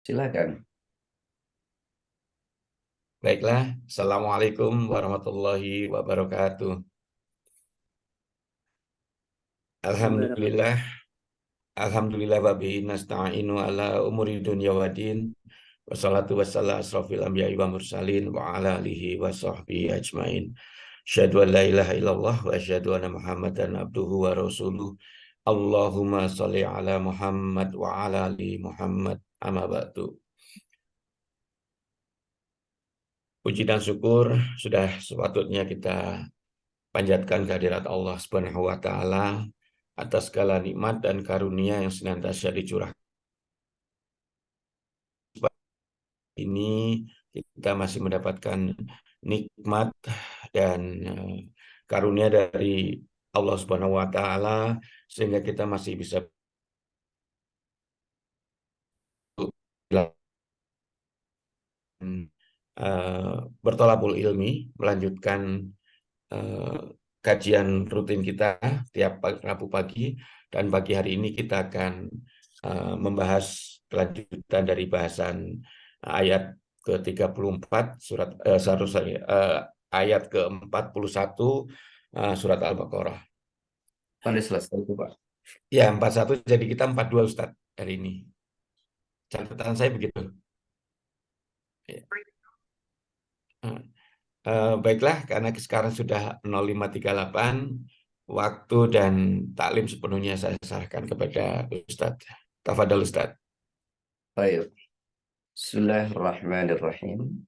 Silakan. Baiklah, Assalamualaikum warahmatullahi wabarakatuh. Alhamdulillah, Alhamdulillah wa bihi nasta'inu ala umuri dunya wa din. Wassalatu wassalam asrafil anbiya'i wa mursalin wa ala alihi wa sahbihi ajmain. Asyhadu an la ilaha illallah wa asyhadu anna Muhammadan abduhu wa rasuluh. Allahumma sholli ala Muhammad wa ala ali Muhammad. Amma ba'du. Puji dan syukur sudah sepatutnya kita panjatkan kehadirat Allah Subhanahu wa taala atas segala nikmat dan karunia yang senantiasa dicurahkan. Ini kita masih mendapatkan nikmat dan karunia dari Allah Subhanahu wa taala sehingga kita masih bisa bertolabul ilmi, melanjutkan eh, kajian rutin kita tiap Rabu pagi, dan pagi hari ini kita akan membahas kelanjutan dari bahasan ayat ke-34 ayat ke-41 surat Al-Baqarah. Pandai selesai itu, Pak. Ya, 41, jadi kita 42 Ustadz hari ini. Catatan saya begitu. Ya. Baiklah, karena sekarang sudah 05.38, waktu dan taklim sepenuhnya saya serahkan kepada Ustadz. Tafadhol Ustadz. Baik. Bismillahirrahmanirrahim.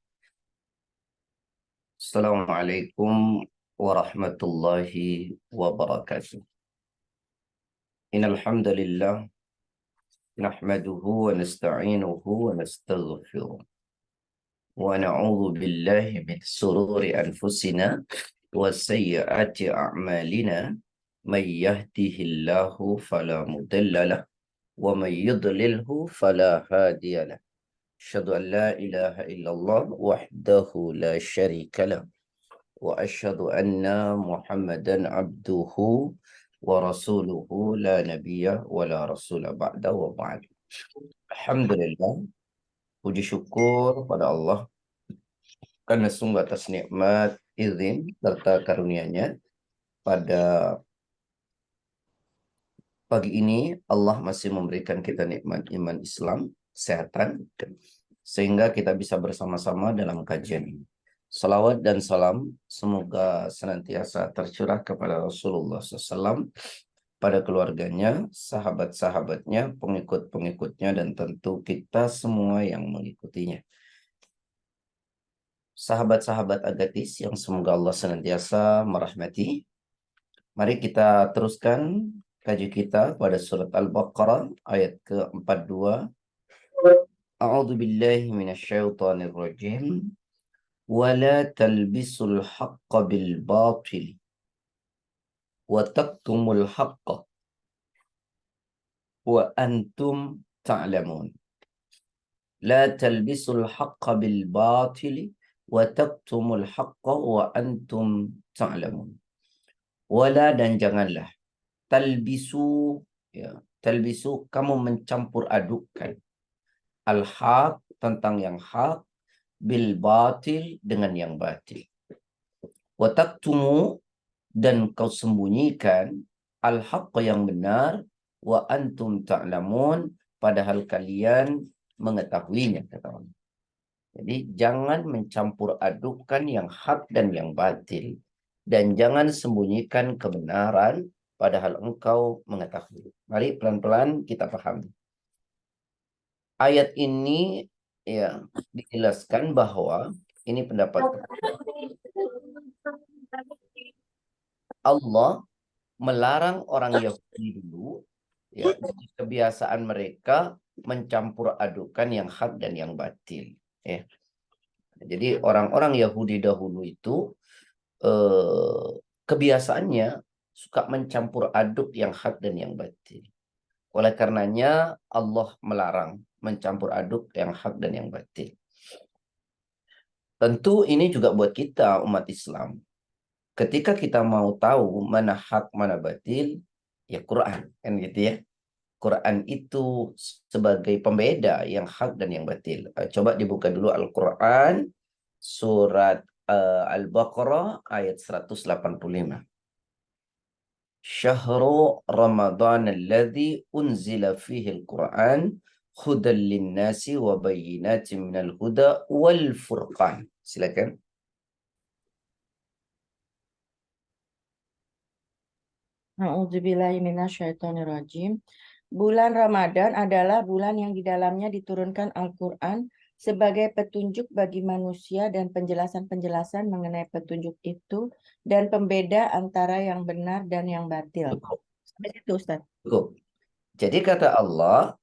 Assalamualaikum warahmatullahi wabarakatuh. Innal hamdalillah nahmaduhu wa nasta'inuhu wa nastaghfiruh. Wa na'udzu billahi min sururi anfusina wa sayyiati a'malina. May yahdihillahu fala mudilla lahu wa may yudlilhu fala hadiya lahu. Asyhadu an la ilaha illallah wahdahu la syarika lah wa asyhadu anna Muhammadan abduhu wa rasuluhu la nabiyya wa la rasula ba'da wa ba'd. Alhamdulillah, puji syukur pada Allah karena sungguh atas nikmat, izin serta karunia-Nya pada pagi ini Allah masih memberikan kita nikmat iman Islam, kesehatan, sehingga kita bisa bersama-sama dalam kajian ini. Salawat dan salam semoga senantiasa tercurah kepada Rasulullah SAW, pada keluarganya, sahabat-sahabatnya, pengikut-pengikutnya, dan tentu kita semua yang mengikutinya. Sahabat-sahabat Agatis yang semoga Allah senantiasa merahmati. Mari kita teruskan kaji kita pada surat Al-Baqarah ayat ke-42. A'udzu billahi minasyaitonir rajim. Wala talbisul haqqa bil batil wa taktumul haqqa wa antum ta'lamun. La talbisul haqqa bil batil wa taktumul haqqa wa antum ta'lamun. Wala, dan janganlah, talbisu, ya, talbisu, kamu mencampur adukkan, al-haq, tentang yang hak, bil batil, dengan yang batil. Wa taktumu, dan kau sembunyikan, al-haq, yang benar, wa antum ta'lamun, padahal kalian mengetahuinya, kata Allah. Jadi jangan mencampur adukkan yang hak dan yang batil, dan jangan sembunyikan kebenaran padahal engkau mengetahui. Mari pelan-pelan kita pahami. Ayat ini ya dijelaskan bahwa ini pendapat Allah melarang orang Yahudi dulu, ya, kebiasaan mereka mencampur adukan yang hak dan yang batil, ya. Jadi orang-orang Yahudi dahulu itu kebiasaannya suka mencampur aduk yang hak dan yang batil. Oleh karenanya Allah melarang mencampur aduk yang hak dan yang batil. Tentu ini juga buat kita umat Islam. Ketika kita mau tahu mana hak mana batil, ya Quran, kan gitu ya. Quran itu sebagai pembeda yang hak dan yang batil. Coba dibuka dulu Al-Quran surat Al-Baqarah ayat 185. Syahru Ramadan alladzi unzila fihi al-Quran hudan linnasi wa bayyinatin minal huda wal furqan. Silakan. A'udzubillahiminasyaitonirrajim. Bulan Ramadan adalah bulan yang di dalamnya diturunkan Al-Quran sebagai petunjuk bagi manusia dan penjelasan-penjelasan mengenai petunjuk itu dan pembeda antara yang benar dan yang batil. Cukup. Sampai situ, Ustaz. Cukup. Jadi kata Allah,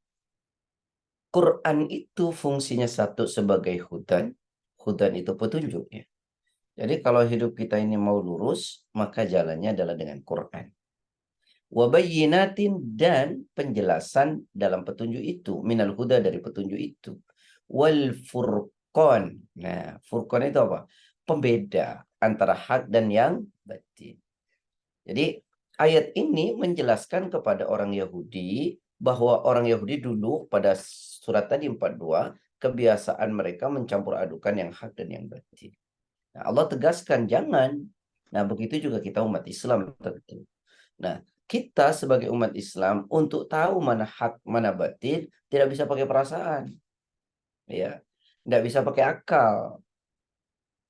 Quran itu fungsinya satu sebagai hudan. Hudan itu petunjuknya. Jadi kalau hidup kita ini mau lurus, maka jalannya adalah dengan Quran. Wabayyinatin, dan penjelasan dalam petunjuk itu, minal huda, dari petunjuk itu, wal furqan. Nah, furqan itu apa? Pembeda antara hak dan yang batil. Jadi ayat ini menjelaskan kepada orang Yahudi bahwa orang Yahudi dulu pada surat tadi 42 kebiasaan mereka mencampur adukan yang hak dan yang batil. Nah, Allah tegaskan jangan. Nah, begitu juga kita umat Islam tentu. Nah, kita sebagai umat Islam untuk tahu mana hak, mana batil, tidak bisa pakai perasaan. Ya, tidak bisa pakai akal.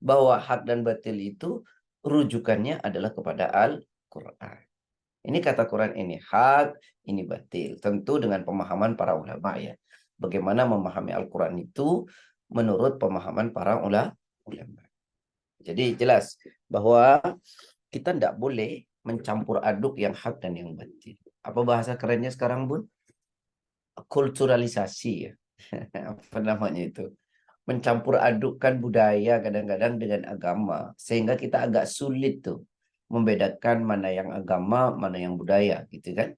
Bahwa hak dan batil itu rujukannya adalah kepada Al-Quran. Ini kata Quran, ini hak, ini batil. Tentu dengan pemahaman para ulama ya. Bagaimana memahami Al-Quran itu menurut pemahaman para ulama. Jadi jelas bahwa kita tidak boleh mencampur aduk yang hak dan yang batil. Apa bahasa kerennya sekarang, Bun? Kulturalisasi ya. Apa namanya itu? Mencampur adukkan budaya kadang-kadang dengan agama. Sehingga kita agak sulit tuh membedakan mana yang agama, mana yang budaya, gitu kan?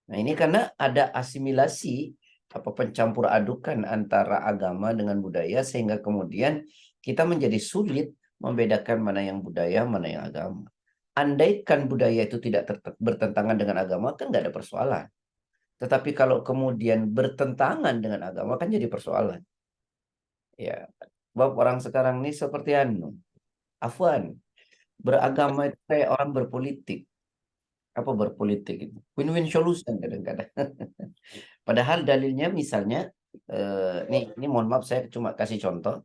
Nah, ini karena ada asimilasi, apa, pencampur adukan antara agama dengan budaya, sehingga kemudian kita menjadi sulit membedakan mana yang budaya, mana yang agama. Andaikan budaya itu tidak bertentangan dengan agama, kan nggak ada persoalan. Tetapi kalau kemudian bertentangan dengan agama, kan jadi persoalan. Ya, sebab orang sekarang ini seperti Afwan, beragama itu kayak orang berpolitik. Apa berpolitik itu? Win-win solution kadang-kadang. Padahal dalilnya misalnya, ini mohon maaf saya cuma kasih contoh.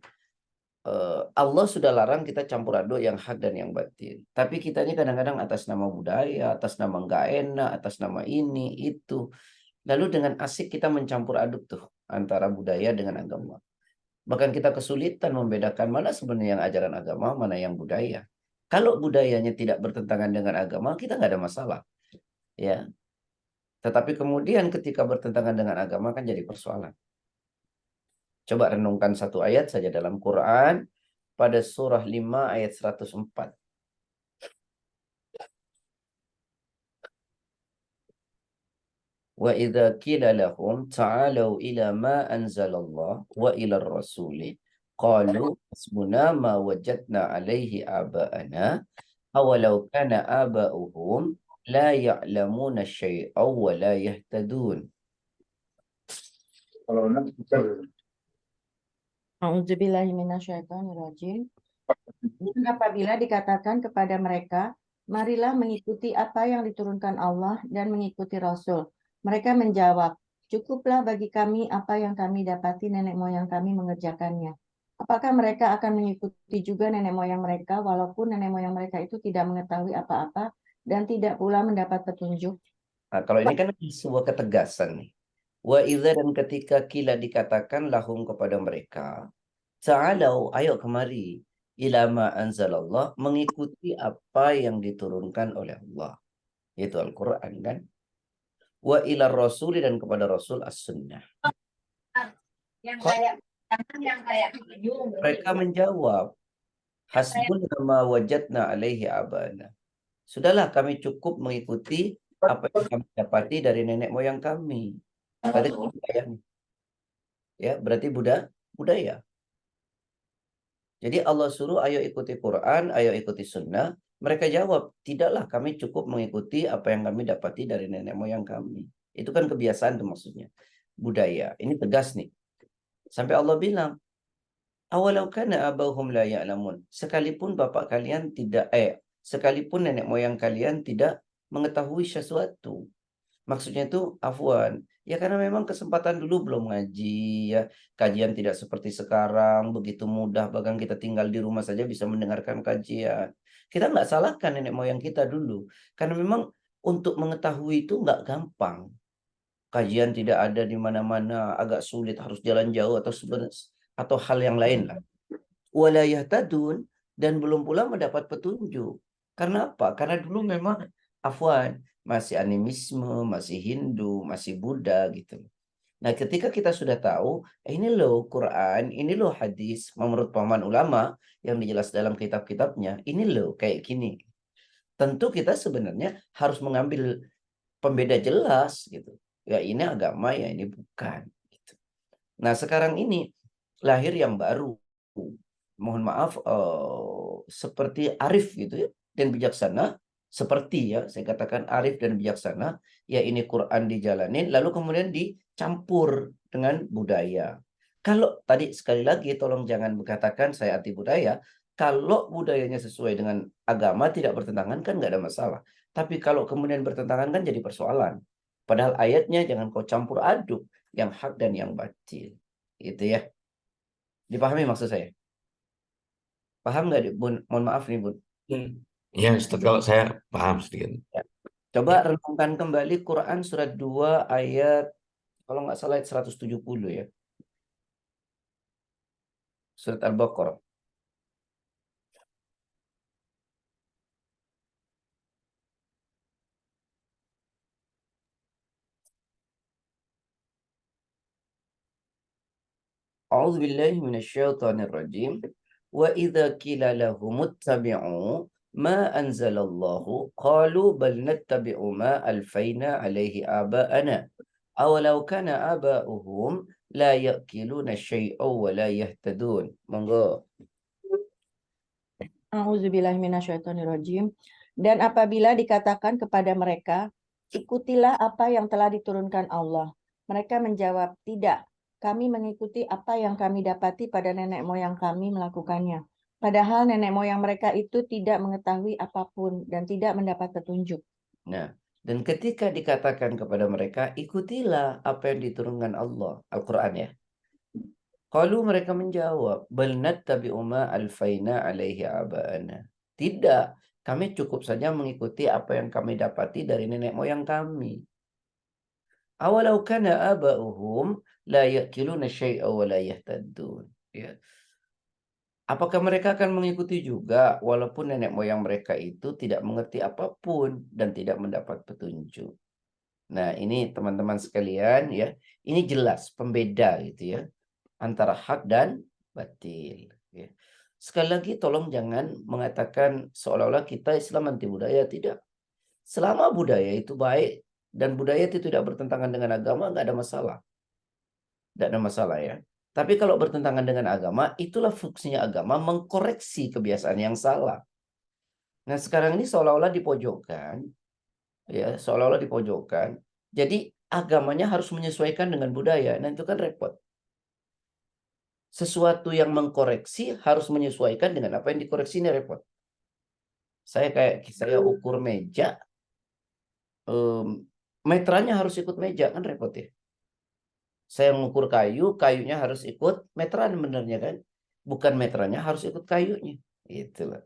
Allah sudah larang kita campur aduk yang hak dan yang batil. Tapi kita ini kadang-kadang atas nama budaya, atas nama nggak enak, atas nama ini, itu. Lalu dengan asik kita mencampur aduk tuh antara budaya dengan agama. Bahkan kita kesulitan membedakan mana sebenarnya yang ajaran agama, mana yang budaya. Kalau budayanya tidak bertentangan dengan agama, kita nggak ada masalah. Ya. Tetapi kemudian ketika bertentangan dengan agama kan jadi persoalan. Coba renungkan satu ayat saja dalam Quran pada surah 5 ayat 104. Wa idza qila lahum ta'alu ila ma anzalallah wa ila ar-rasuli qalu hasbuna ma wajadna alaihi aba'ana awalau kana aba'uhum la ya'lamuna syai'aw wa la yahtadun. A'udzubillahiminasyaitonirrajim. Dan apabila dikatakan kepada mereka, marilah mengikuti apa yang diturunkan Allah dan mengikuti Rasul. Mereka menjawab, cukuplah bagi kami apa yang kami dapati nenek moyang kami mengerjakannya. Apakah mereka akan mengikuti juga nenek moyang mereka walaupun nenek moyang mereka itu tidak mengetahui apa-apa dan tidak pula mendapat petunjuk? Nah, kalau ini kan sebuah ketegasan nih. Wa idza, dan ketika kila dikatakan lahum kepada mereka, ta'alau, ayo kemari, ila ma anzalallah, mengikuti apa yang diturunkan oleh Allah, yaitu Al-Quran kan. Wa ila rasuli, dan kepada Rasul as-sunnah. Mereka menjawab, hasbuna ma wajadna alaihi abana. Sudahlah, kami cukup mengikuti apa yang kami dapati dari nenek moyang kami. Berarti budaya. Ya, berarti budaya. Jadi Allah suruh ayo ikuti Quran, ayo ikuti sunnah. Mereka jawab, tidaklah, kami cukup mengikuti apa yang kami dapati dari nenek moyang kami. Itu kan kebiasaan tuh maksudnya. Budaya. Ini tegas nih. Sampai Allah bilang, awalau kana abahum la ya'lamun. Sekalipun bapak kalian tidak sekalipun nenek moyang kalian tidak mengetahui sesuatu. Maksudnya itu afwan. Ya karena memang kesempatan dulu belum ngaji ya. Kajian tidak seperti sekarang begitu mudah, bahkan kita tinggal di rumah saja bisa mendengarkan kajian. Kita nggak salahkan nenek moyang kita dulu. Karena memang untuk mengetahui itu nggak gampang. Kajian tidak ada di mana-mana, agak sulit, harus jalan jauh atau hal yang lain lah. Wala yahtadun, dan belum pula mendapat petunjuk. Karena apa? Karena dulu memang afwan, masih animisme, masih Hindu, masih Buddha gitu. Nah, ketika kita sudah tahu, ini loh Quran, ini loh hadis, menurut pahaman ulama yang dijelas dalam kitab-kitabnya, ini loh kayak gini. Tentu kita sebenarnya harus mengambil pembeda jelas gitu. Ya ini agama, ya ini bukan. Gitu. Nah, sekarang ini lahir yang baru. Mohon maaf, seperti arif gitu ya, dan bijaksana. Seperti ya, saya katakan arif dan bijaksana. Ya ini Quran dijalanin, lalu kemudian dicampur dengan budaya. Kalau tadi sekali lagi, tolong jangan berkatakan saya anti budaya. Kalau budayanya sesuai dengan agama, tidak bertentangan kan nggak ada masalah. Tapi kalau kemudian bertentangan kan jadi persoalan. Padahal ayatnya jangan kau campur aduk yang hak dan yang batil. Gitu ya. Dipahami maksud saya? Paham nggak, Bun? Mohon maaf nih, Bun. Ya, Ustaz, kalau saya paham sedikit. Ya. Coba Ya. renungkan kembali Quran surat 2 ayat, kalau nggak salah ayat 170 ya. Surat Al-Baqarah. A'udzu billahi minasyaitonir rajim. Wa idza qila lahum ittabi'u ma anzalallahu qalu bal nattabi'u ma alfaina alaihi aba'ana awalau kana aba'uhum la ya'qiluna syai'an wa la yahtadun. Monggo. A'udzubillahiminasyaitonirrajim. Dan apabila dikatakan kepada mereka, ikutilah apa yang telah diturunkan Allah. Mereka menjawab, tidak. Kami mengikuti apa yang kami dapati pada nenek moyang kami melakukannya. Padahal nenek moyang mereka itu tidak mengetahui apapun dan tidak mendapat petunjuk. Nah, dan ketika dikatakan kepada mereka, ikutilah apa yang diturunkan Allah, Al-Quran ya. Kalau mereka menjawab, bal nattabi'u ma alfaina alaihi aba'ana. Tidak, kami cukup saja mengikuti apa yang kami dapati dari nenek moyang kami. Awalau kana aba'uhum la ya'kiluna syai'an wa la yahtadun. Ya. Apakah mereka akan mengikuti juga walaupun nenek moyang mereka itu tidak mengerti apapun dan tidak mendapat petunjuk. Nah, ini teman-teman sekalian ya, ini jelas pembeda gitu ya antara hak dan batil ya. Sekali lagi tolong jangan mengatakan seolah-olah kita Islam anti budaya, tidak. Selama budaya itu baik dan budaya itu tidak bertentangan dengan agama, nggak ada masalah. Tidak ada masalah ya. Tapi kalau bertentangan dengan agama, itulah fungsinya agama, mengkoreksi kebiasaan yang salah. Nah, sekarang ini seolah-olah dipojokkan, ya, seolah-olah dipojokkan. Jadi agamanya harus menyesuaikan dengan budaya. Nah, itu kan repot. Sesuatu yang mengkoreksi harus menyesuaikan dengan apa yang dikoreksi, ini repot. Saya ukur meja, meterannya harus ikut meja, kan repot ya. Saya mengukur kayu, kayunya harus ikut meteran benernya kan. Bukan meterannya harus ikut kayunya. Itulah.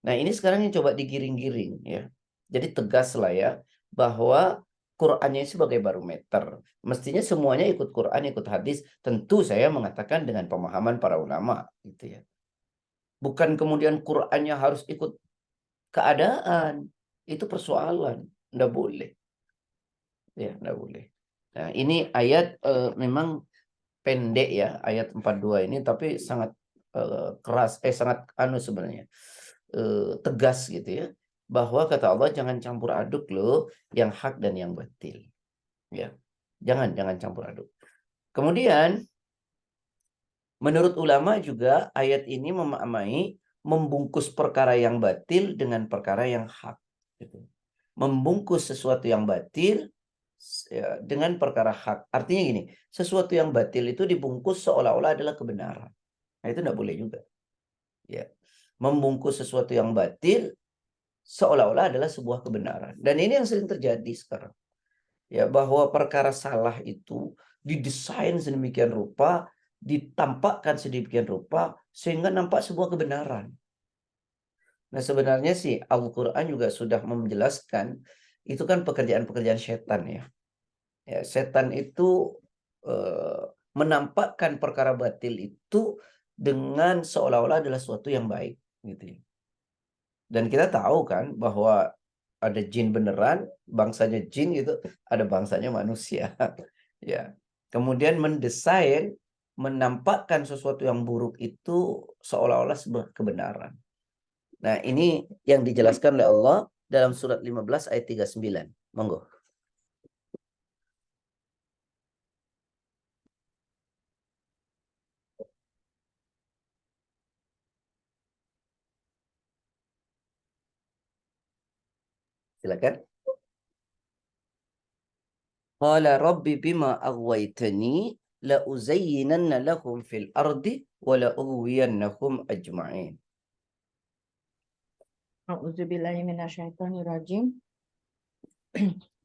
Nah, ini sekarang yang coba digiring-giring ya. Jadi tegas lah ya bahwa Qur'annya sebagai barometer. Mestinya semuanya ikut Qur'an, ikut hadis. Tentu saya mengatakan dengan pemahaman para ulama gitu ya. Bukan kemudian Qur'annya harus ikut keadaan. Itu persoalan. Nggak boleh. Ya, nggak boleh. Nah, ini ayat memang pendek ya, ayat 42 ini, tapi sangat keras, sangat sebenarnya tegas gitu ya, bahwa kata Allah jangan campur aduk loh yang hak dan yang batil ya, jangan campur aduk. Kemudian menurut ulama juga ayat ini memaknai membungkus perkara yang batil dengan perkara yang hak gitu. Membungkus sesuatu yang batil ya, dengan perkara hak. Artinya gini, sesuatu yang batil itu dibungkus seolah-olah adalah kebenaran. Nah, itu tidak boleh juga. Ya. Membungkus sesuatu yang batil seolah-olah adalah sebuah kebenaran. Dan ini yang sering terjadi sekarang. Ya, bahwa perkara salah itu didesain sedemikian rupa, ditampakkan sedemikian rupa sehingga nampak sebuah kebenaran. Nah, sebenarnya sih Al-Qur'an juga sudah menjelaskan itu kan pekerjaan-pekerjaan setan ya. Ya, setan itu menampakkan perkara batil itu dengan seolah-olah adalah sesuatu yang baik gitu ya. Dan kita tahu kan bahwa ada jin beneran, bangsanya jin gitu, ada bangsanya manusia. Ya. Kemudian mendesain, menampakkan sesuatu yang buruk itu seolah-olah sebuah kebenaran. Nah, ini yang dijelaskan oleh Allah dalam surat 15 ayat 39. Monggo. Silakan. Qala rabbi bima aghwaytani la uzayyinanna lahum fil ardi wa la ughwiyannahum ajma'in. A'udzubillahi minasyaitonirrajim.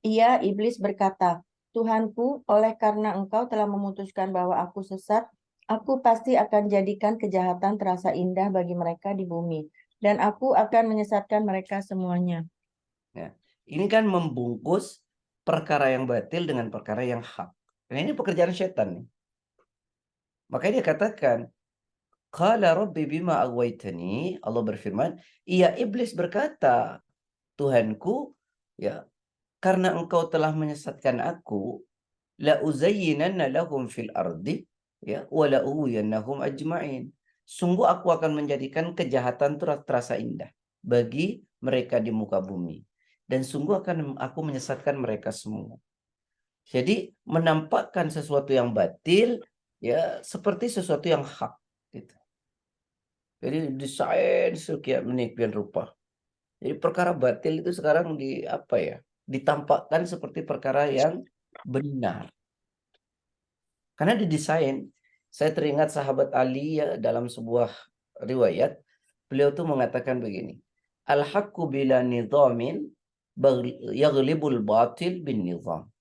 Ia iblis berkata, Tuhanku, oleh karena engkau telah memutuskan bahwa aku sesat, aku pasti akan jadikan kejahatan terasa indah bagi mereka di bumi, dan aku akan menyesatkan mereka semuanya. Ya. Ini kan membungkus perkara yang batil dengan perkara yang hak. Dan ini pekerjaan setan nih. Makanya dia katakan, Qala rabbi bima aghwaytani, Allah berfirman, ia iblis berkata, Tuhanku, ya, karena engkau telah menyesatkan aku, la uzayyinanna lahum fil ardi, ya, wa la ughwiyannahum ajma'in. Sungguh aku akan menjadikan kejahatan terasa indah bagi mereka di muka bumi. Dan sungguh akan aku menyesatkan mereka semua. Jadi menampakkan sesuatu yang batil ya seperti sesuatu yang hak gitu. Jadi desain sedemikian rupa. Jadi perkara batil itu sekarang ditampakkan seperti perkara yang benar. Karena didesain. Saya teringat sahabat Ali ya, dalam sebuah riwayat, beliau tuh mengatakan begini, Al-haqqu bila nizamin yaghlibul batil bin nizam.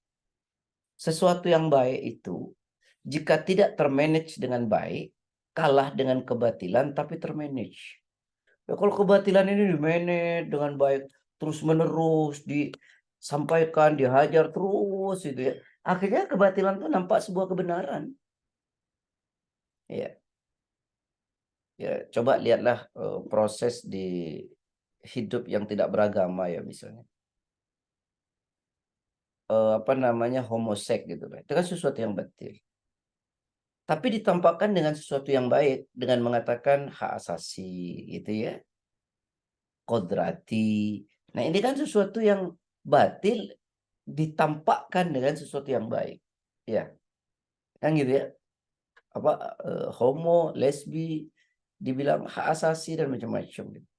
Sesuatu yang baik itu, jika tidak termanage dengan baik, kalah dengan kebatilan tapi termanage. Ya, kalau kebatilan ini dimanage dengan baik, terus-menerus disampaikan, dihajar terus gitu ya. Akhirnya kebatilan itu nampak sebuah kebenaran. Ya. Ya, coba lihatlah proses di hidup yang tidak beragama ya misalnya. Homoseks gitu kan. Itu kan sesuatu yang batil. Tapi ditampakkan dengan sesuatu yang baik dengan mengatakan hak asasi gitu ya. Kodrati. Nah, ini kan sesuatu yang batil ditampakkan dengan sesuatu yang baik. Ya. Kan gitu ya. Homo, lesbi dibilang hak asasi dan macam-macam gitu.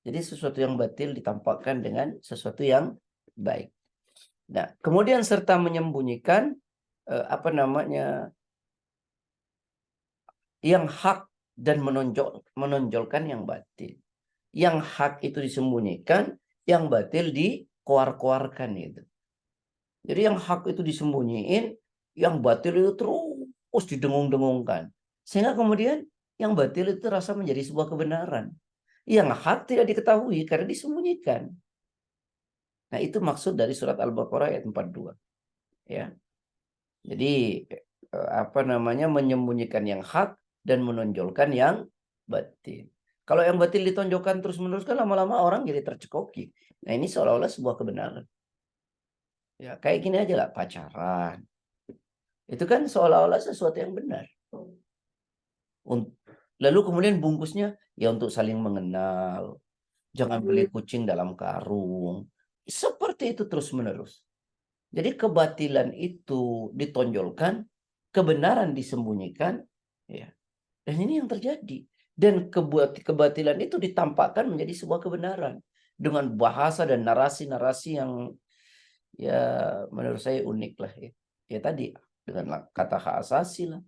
Jadi sesuatu yang batil ditampakkan dengan sesuatu yang baik. Nah, kemudian serta menyembunyikan yang hak dan menonjolkan yang batil. Yang hak itu disembunyikan, yang batil dikoar-koarkan itu. Jadi yang hak itu disembunyiin, yang batil itu terus didengung-dengungkan. Sehingga kemudian yang batil itu terasa menjadi sebuah kebenaran. Yang hak tidak diketahui karena disembunyikan. Nah, itu maksud dari surat Al-Baqarah ayat 42. Ya. Jadi menyembunyikan yang hak dan menonjolkan yang batil. Kalau yang batil ditonjolkan terus-menerus kan lama-lama orang jadi tercekoki. Nah, ini seolah-olah sebuah kebenaran. Ya, kayak gini aja lah pacaran. Itu kan seolah-olah sesuatu yang benar. Lalu kemudian bungkusnya ya untuk saling mengenal. Jangan beli kucing dalam karung. Seperti itu terus-menerus. Jadi kebatilan itu ditonjolkan, kebenaran disembunyikan, ya. Dan ini yang terjadi. Dan kebatilan itu ditampakkan menjadi sebuah kebenaran dengan bahasa dan narasi-narasi ya menurut saya unik lah ya. Ya tadi dengan kata hak asasi lah.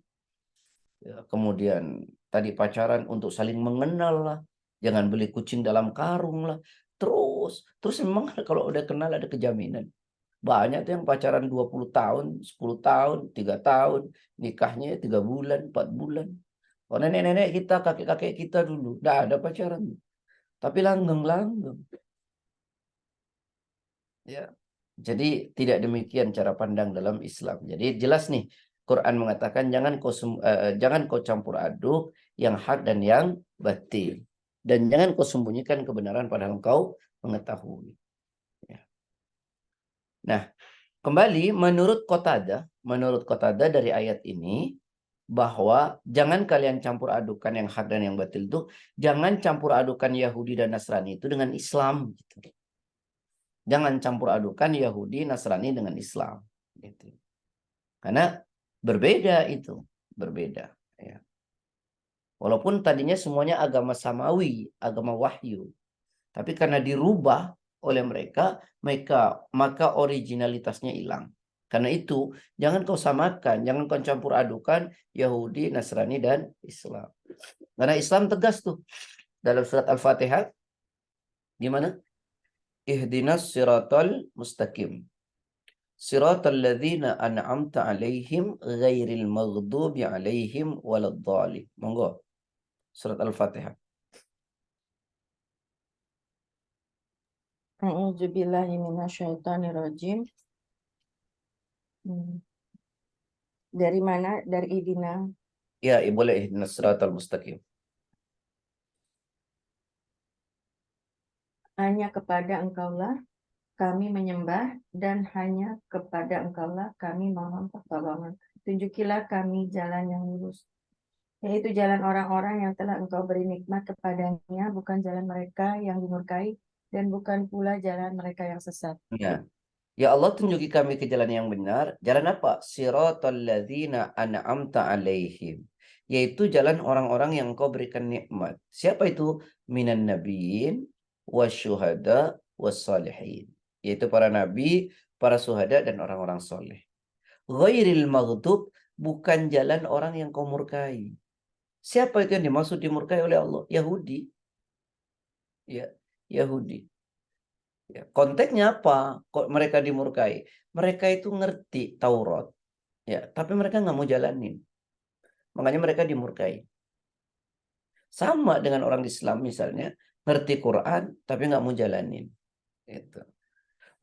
Ya, kemudian tadi pacaran untuk saling mengenal lah. Jangan beli kucing dalam karung lah. Terus memang kalau udah kenal ada kejaminan. Banyak tuh yang pacaran 20 tahun, 10 tahun, 3 tahun, nikahnya 3 bulan, 4 bulan. Oh, nenek-nenek kita, kakek-kakek kita dulu, udah ada pacaran. Tapi langgeng-langgeng. Ya. Jadi tidak demikian cara pandang dalam Islam. Jadi jelas nih, Quran mengatakan jangan kau campur aduk yang hak dan yang batil. Dan jangan kau sembunyikan kebenaran padahal kau mengetahui. Ya. Nah, kembali menurut Qatadah dari ayat ini bahwa jangan kalian campur adukan yang hak dan yang batil itu, jangan campur adukan Yahudi dan Nasrani itu dengan Islam gitu. Jangan campur adukan Yahudi Nasrani dengan Islam gitu. Karena berbeda itu, berbeda ya. Walaupun tadinya semuanya agama samawi, agama wahyu, tapi karena dirubah oleh mereka, maka originalitasnya hilang. Karena itu, jangan kau samakan, jangan kau campur adukan Yahudi, Nasrani, dan Islam. Karena Islam tegas tuh. Dalam surat Al-Fatihah, gimana? Ihdinas siratal mustaqim. Siratal ladzina an'amta alaihim ghairil maghdubi alaihim waladdallin. Monggo. Surat Al-Fatihah. A'udzubillahi minasyaitonirrajim. Dari mana? Dari Idina. Ya, boleh ihdinas siratal mustaqim. Hanya kepada Engkaulah kami menyembah dan hanya kepada Engkaulah kami mohon pertolongan. Tunjukilah kami jalan yang lurus, yaitu jalan orang-orang yang telah Engkau beri nikmat kepadanya, bukan jalan mereka yang dimurkai dan bukan pula jalan mereka yang sesat. Ya. Ya Allah, tunjuki kami ke jalan yang benar. Jalan apa? Siratal ladzina an'amta alaihim. Yaitu jalan orang-orang yang Engkau berikan nikmat. Siapa itu? Minan nabiyyin wasyuhada wassalihin. Yaitu para nabi, para syuhada dan orang-orang soleh. Ghairil maghdub, bukan jalan orang yang Kau murkai. Siapa itu yang dimaksud dimurkai oleh Allah? Yahudi. Ya, Yahudi. Ya, konteksnya apa? Kok mereka dimurkai? Mereka itu ngerti Taurat, ya, tapi mereka nggak mau jalanin. Makanya mereka dimurkai. Sama dengan orang Islam misalnya, ngerti Quran, tapi nggak mau jalanin. Itu.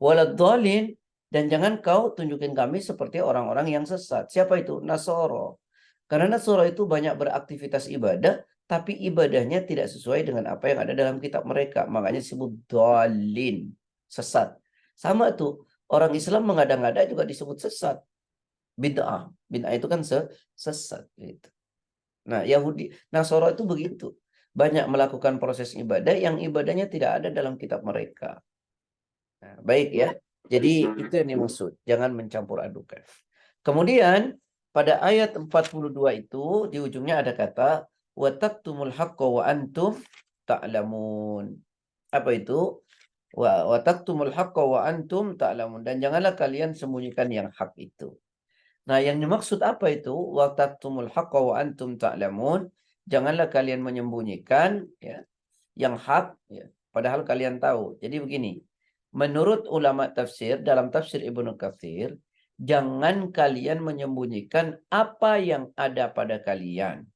Waladhdallin, dan jangan kau tunjukin kami seperti orang-orang yang sesat. Siapa itu? Nasoro. Karena Nasoro itu banyak beraktivitas ibadah, tapi ibadahnya tidak sesuai dengan apa yang ada dalam kitab mereka. Makanya disebut dhalin, sesat. Sama tuh, orang Islam mengada-ngada juga disebut sesat. Bid'ah. Bid'ah itu kan sesat. Gitu. Nah, Yahudi, Nasoro itu begitu. Banyak melakukan proses ibadah yang ibadahnya tidak ada dalam kitab mereka. Nah, baik ya. Jadi itu yang dimaksud. Jangan mencampur adukan. Kemudian pada ayat 42 itu di ujungnya ada kata wa taktumul haqqo wa antum ta'lamun. Apa itu? Wa taktumul haqqo wa antum ta'lamun, dan janganlah kalian sembunyikan yang hak itu. Nah, yang dimaksud apa itu? Wa taktumul haqqo wa antum ta'lamun. Janganlah kalian menyembunyikan ya yang hak ya, padahal kalian tahu. Jadi begini, menurut ulama tafsir dalam tafsir Ibnu Katsir, jangan kalian menyembunyikan apa yang ada pada kalian.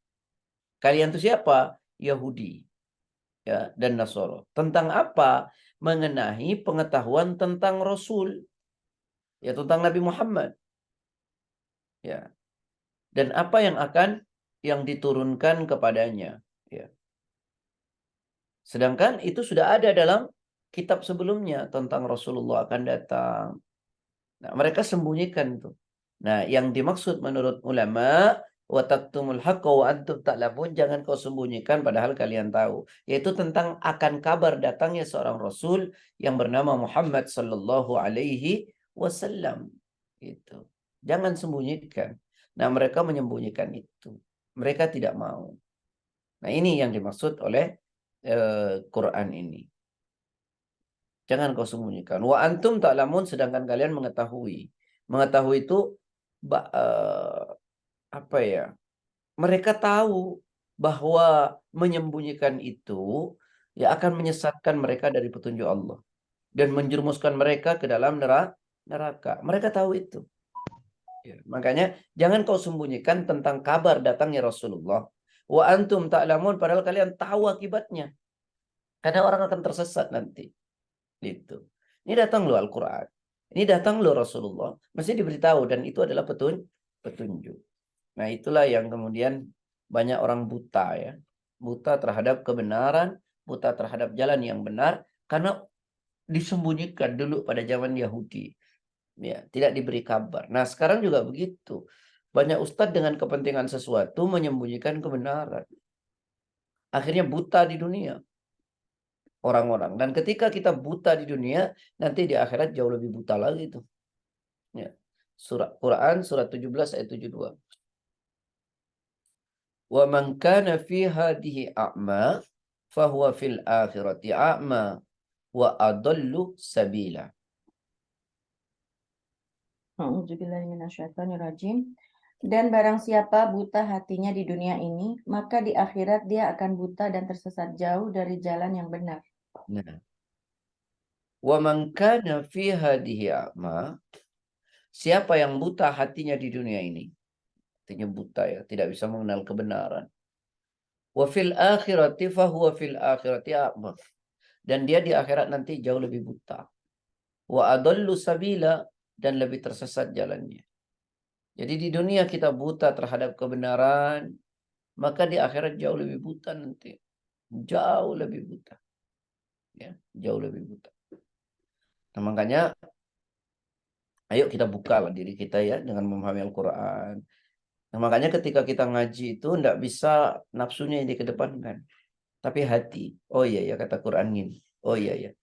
Kalian itu siapa? Yahudi ya dan Nasoro. Tentang apa? Mengenai pengetahuan tentang Rasul, ya tentang Nabi Muhammad. Ya. Dan apa yang diturunkan kepadanya, ya. Sedangkan itu sudah ada dalam kitab sebelumnya tentang Rasulullah akan datang. Nah, mereka sembunyikan itu. Nah, yang dimaksud menurut ulama wa taktumul haqqa wa antum ta'lamun, jangan kau sembunyikan padahal kalian tahu, yaitu tentang akan kabar datangnya seorang rasul yang bernama Muhammad sallallahu alaihi wasallam. Itu. Jangan sembunyikan. Nah, mereka menyembunyikan itu. Mereka tidak mau. Nah, ini yang dimaksud oleh Quran ini. Jangan kau sembunyikan. Wa antum ta'lamun, sedangkan kalian mengetahui. Mengetahui itu apa ya? Mereka tahu bahwa menyembunyikan itu ya akan menyesatkan mereka dari petunjuk Allah dan menjerumuskan mereka ke dalam neraka. Mereka tahu itu. Ya, makanya jangan kau sembunyikan tentang kabar datangnya Rasulullah. Wa antum ta'lamun, padahal kalian tahu akibatnya. Karena orang akan tersesat nanti. Gitu. Ini datang loh Al-Quran. Ini datang loh Rasulullah. Mesti diberitahu, dan itu adalah petunjuk. Nah, itulah yang kemudian banyak orang buta ya. Buta terhadap kebenaran, buta terhadap jalan yang benar, karena disembunyikan dulu pada zaman Yahudi. Ya, tidak diberi kabar. Nah, sekarang juga begitu. Banyak ustadz dengan kepentingan sesuatu menyembunyikan kebenaran. Akhirnya buta di dunia orang-orang. Dan ketika kita buta di dunia, nanti di akhirat jauh lebih buta lagi tuh. Ya. Quran surat 17 ayat 72. Wa man kana fi hadhihi a'ma fahuwa fil akhirati a'ma wa adallu sabila. A'udzubillahiminasyaitonirrajim. Dan barang siapa buta hatinya di dunia ini, maka di akhirat dia akan buta dan tersesat jauh dari jalan yang benar. Nah. Wa man kana fi hadhihi a'ma, siapa yang buta hatinya di dunia ini, artinya buta ya, tidak bisa mengenal kebenaran. Wa fil akhirati fahuwa fil akhirati a'ma, dan dia di akhirat nanti jauh lebih buta. Wa adallu sabila, dan lebih tersesat jalannya. Jadi di dunia kita buta terhadap kebenaran, maka di akhirat jauh lebih buta nanti. Jauh lebih buta. Ya, jauh lebih buta. Nah, makanya ayo kita bukalah diri kita ya dengan memahami Al-Quran. Nah, makanya ketika kita ngaji itu tidak bisa nafsunya yang dikedepankan, tapi hati. Oh iya ya, kata Quran ini. Oh iya ya.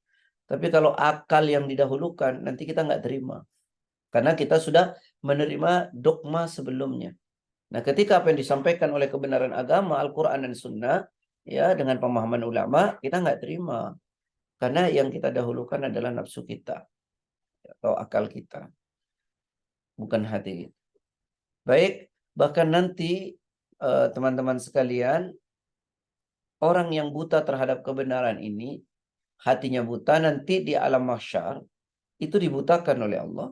Tapi kalau akal yang didahulukan, nanti kita nggak terima. Karena kita sudah menerima dogma sebelumnya. Nah, ketika apa yang disampaikan oleh kebenaran agama, Al-Quran dan Sunnah, ya dengan pemahaman ulama, kita nggak terima. Karena yang kita dahulukan adalah nafsu kita atau akal kita, bukan hati. Baik, bahkan nanti teman-teman sekalian, orang yang buta terhadap kebenaran ini, hatinya buta, nanti di alam mahsyar itu dibutakan oleh Allah.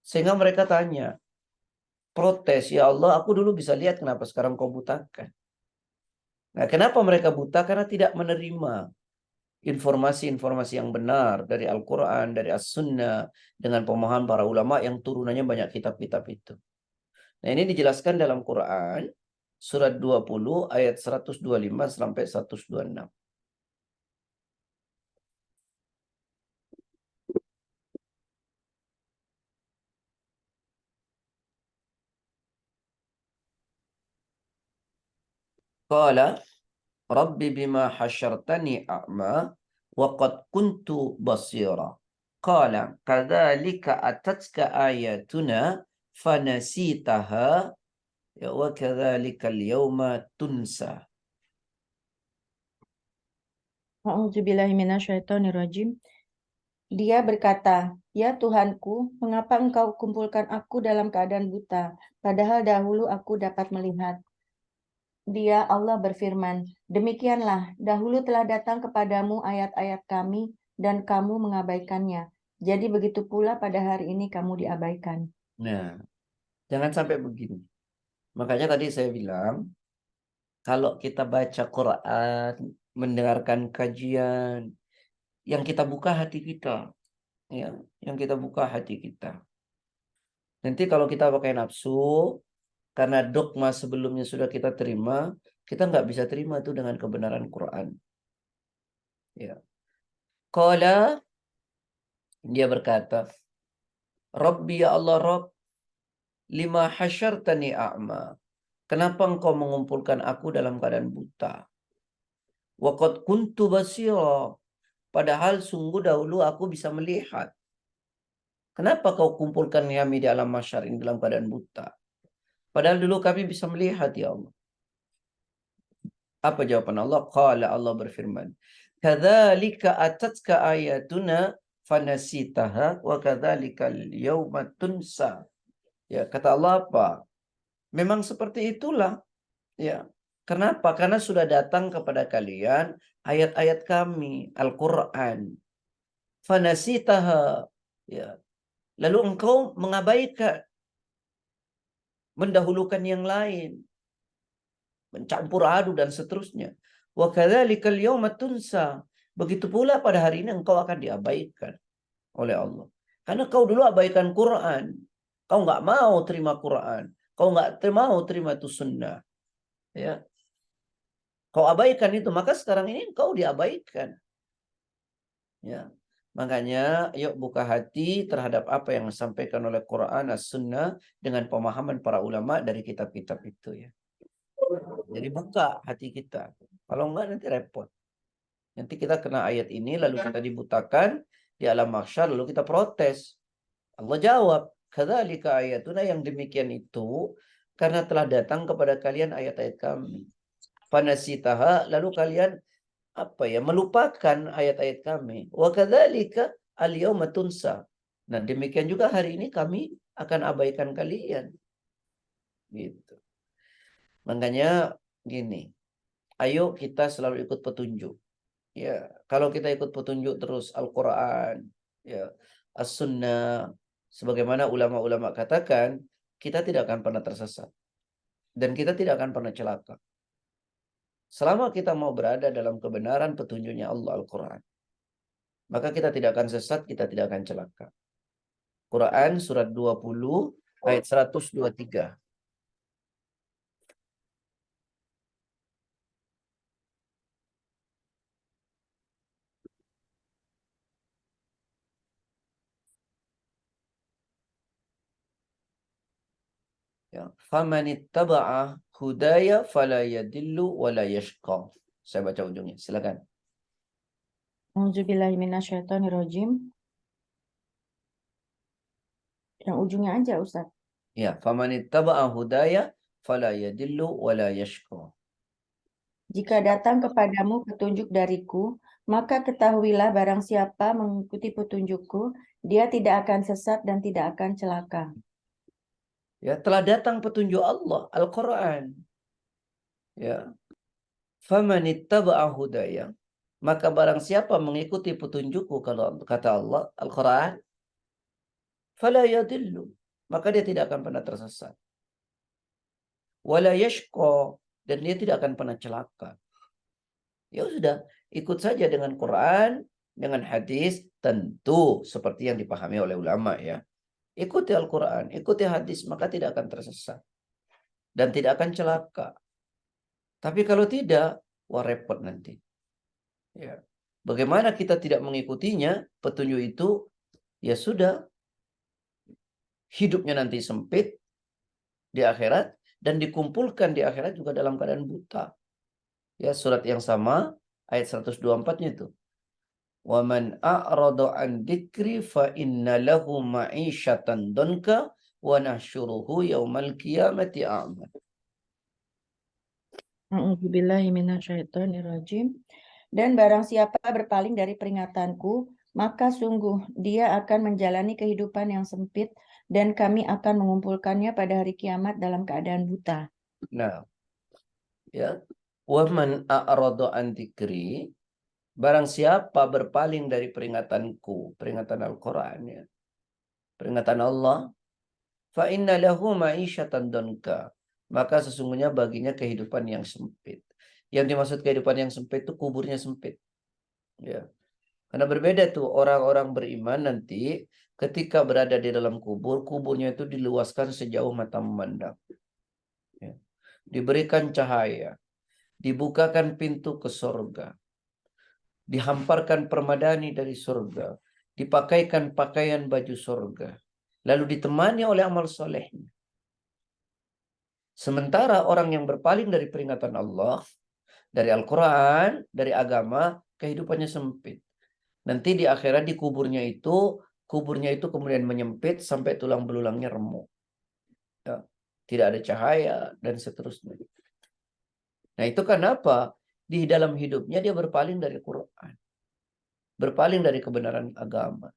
Sehingga mereka tanya, protes, ya Allah, aku dulu bisa lihat, kenapa sekarang kau butakan? Nah, kenapa mereka buta? Karena tidak menerima informasi-informasi yang benar dari Al-Quran, dari As-Sunnah, dengan pemahaman para ulama yang turunannya banyak kitab-kitab itu. Nah, ini dijelaskan dalam Quran, surat 20, ayat 125 sampai 126. Qala Rabbi bima hasyartani a'ma wa qad kuntu basira. Qala kadzalika atatka ayatuna fanasitaha wa kadzalika al-yawma tunsa. A'udzubillahiminasyaitonirrajim. Dia berkata, "Ya Tuhanku, mengapa Engkau kumpulkan aku dalam keadaan buta, padahal dahulu aku dapat melihat?" Dia Allah berfirman, "Demikianlah, dahulu telah datang kepadamu ayat-ayat kami, dan kamu mengabaikannya. Jadi begitu pula pada hari ini kamu diabaikan." Nah, jangan sampai begini. Makanya tadi saya bilang, kalau kita baca Quran, mendengarkan kajian, yang kita buka hati kita. Ya, yang kita buka hati kita. Nanti kalau kita pakai nafsu, karena dogma sebelumnya sudah kita terima, kita nggak bisa terima itu dengan kebenaran Quran. Ya. Qala, dia berkata, Rabbi ya Allah Rabb, lima hasyartani a'ma. Kenapa engkau mengumpulkan aku dalam keadaan buta? Wa qad kuntu basira. Padahal sungguh dahulu aku bisa melihat. Kenapa kau kumpulkan kami di alam mahsyar ini dalam keadaan buta? Padahal dulu kami bisa melihat, ya Allah. Apa jawaban Allah? Qala, Allah berfirman, kadzalika atatka ayatuna fanasitaha wa kadzalikal yauma tunsa. Ya, kata Allah apa? Memang seperti itulah. Ya. Kenapa? Karena sudah datang kepada kalian ayat-ayat kami, Al-Qur'an. Fanasitaha. Ya. Lalu engkau mengabaikan, mendahulukan yang lain, mencampur aduk dan seterusnya. Wa kadzalikal yauma tunsa. Begitu pula pada hari ini engkau akan diabaikan oleh Allah. Karena kau dulu abaikan Quran. Kau nggak mau terima Quran. Kau nggak mau terima itu sunnah. Ya. Kau abaikan itu, maka sekarang ini kau diabaikan. Ya. Makanya yuk buka hati terhadap apa yang disampaikan oleh Quran, As-Sunnah dengan pemahaman para ulama dari kitab-kitab itu ya. Jadi buka hati kita. Kalau enggak nanti repot. Nanti kita kena ayat ini lalu kita dibutakan di alam mahsyar lalu kita protes. Allah jawab, kadzalika ayatuna, yang demikian itu karena telah datang kepada kalian ayat-ayat kami. Fanasitaha, lalu kalian melupakan ayat-ayat kami. Wa kadzalika al-yauma tunsa. Nah, demikian juga hari ini kami akan abaikan kalian. Gitu. Makanya gini, ayo kita selalu ikut petunjuk. Ya, kalau kita ikut petunjuk terus Al-Qur'an, ya, As-Sunnah, sebagaimana ulama-ulama katakan, kita tidak akan pernah tersesat dan kita tidak akan pernah celaka. Selama kita mau berada dalam kebenaran petunjuknya Allah Al-Quran, maka kita tidak akan sesat, kita tidak akan celaka. Quran surat 20 ayat 123. Ya, famanittaba'a hudaya fala yadillu wala yashqa. Saya baca ujungnya, silakan. Auzubillahi minasyaitonirrajim. Yang ujungnya aja, Ustaz. Ya, famanittaba'a hudaya fala yadillu wala yashqa. Jika datang kepadamu petunjuk dariku, maka ketahuilah barang siapa mengikuti petunjukku, dia tidak akan sesat dan tidak akan celaka. Ya, telah datang petunjuk Allah, Al-Quran. Ya, famanittaba'a hudaya, maka barang siapa mengikuti petunjukku, kalau kata Allah, Al-Quran, fala yadillu, maka dia tidak akan pernah tersesat. Wala yashqa, dan dia tidak akan pernah celaka. Ya sudah, ikut saja dengan Quran, dengan hadis, tentu seperti yang dipahami oleh ulama ya. Ikuti Al-Quran, ikuti hadis, maka tidak akan tersesat. Dan tidak akan celaka. Tapi kalau tidak, wah repot nanti. Ya. Bagaimana kita tidak mengikutinya, petunjuk itu, ya sudah. Hidupnya nanti sempit di akhirat, dan dikumpulkan di akhirat juga dalam keadaan buta. Ya, surat yang sama, ayat 124-nya itu. وَمَنْ أَعْرَضَ عَنْ ذِكْرِي فَإِنَّ لَهُ مَعِيشَةً ضَنْكَ وَنَحْشُرُهُ يَوْمَ الْقِيَامَةِ أَعْمَى. A'udzubillahi minasyaitonirrajim. Dan barang siapa berpaling dari peringatanku, maka sungguh dia akan menjalani kehidupan yang sempit dan kami akan mengumpulkannya pada hari kiamat dalam keadaan buta. Nah, ya. وَمَنْ أَعْرَضَ عَنْ ذِكْرِي, barang siapa berpaling dari peringatanku, peringatan Al-Quran ya, peringatan Allah, fa inna lahu ma'isyatan donka, maka sesungguhnya baginya kehidupan yang sempit. Yang dimaksud kehidupan yang sempit itu kuburnya sempit. Ya. Karena berbeda tuh orang-orang beriman nanti ketika berada di dalam kubur, kuburnya itu diluaskan sejauh mata memandang. Ya. Diberikan cahaya, dibukakan pintu ke surga, dihamparkan permadani dari surga, dipakaikan pakaian baju surga, lalu ditemani oleh amal solehnya. Sementara orang yang berpaling dari peringatan Allah, dari Al-Quran, dari agama, kehidupannya sempit. Nanti di akhirat di kuburnya itu kemudian menyempit sampai tulang belulangnya remuk. Ya, tidak ada cahaya dan seterusnya. Nah itu kenapa? Di dalam hidupnya dia berpaling dari Quran. berpaling dari kebenaran agama.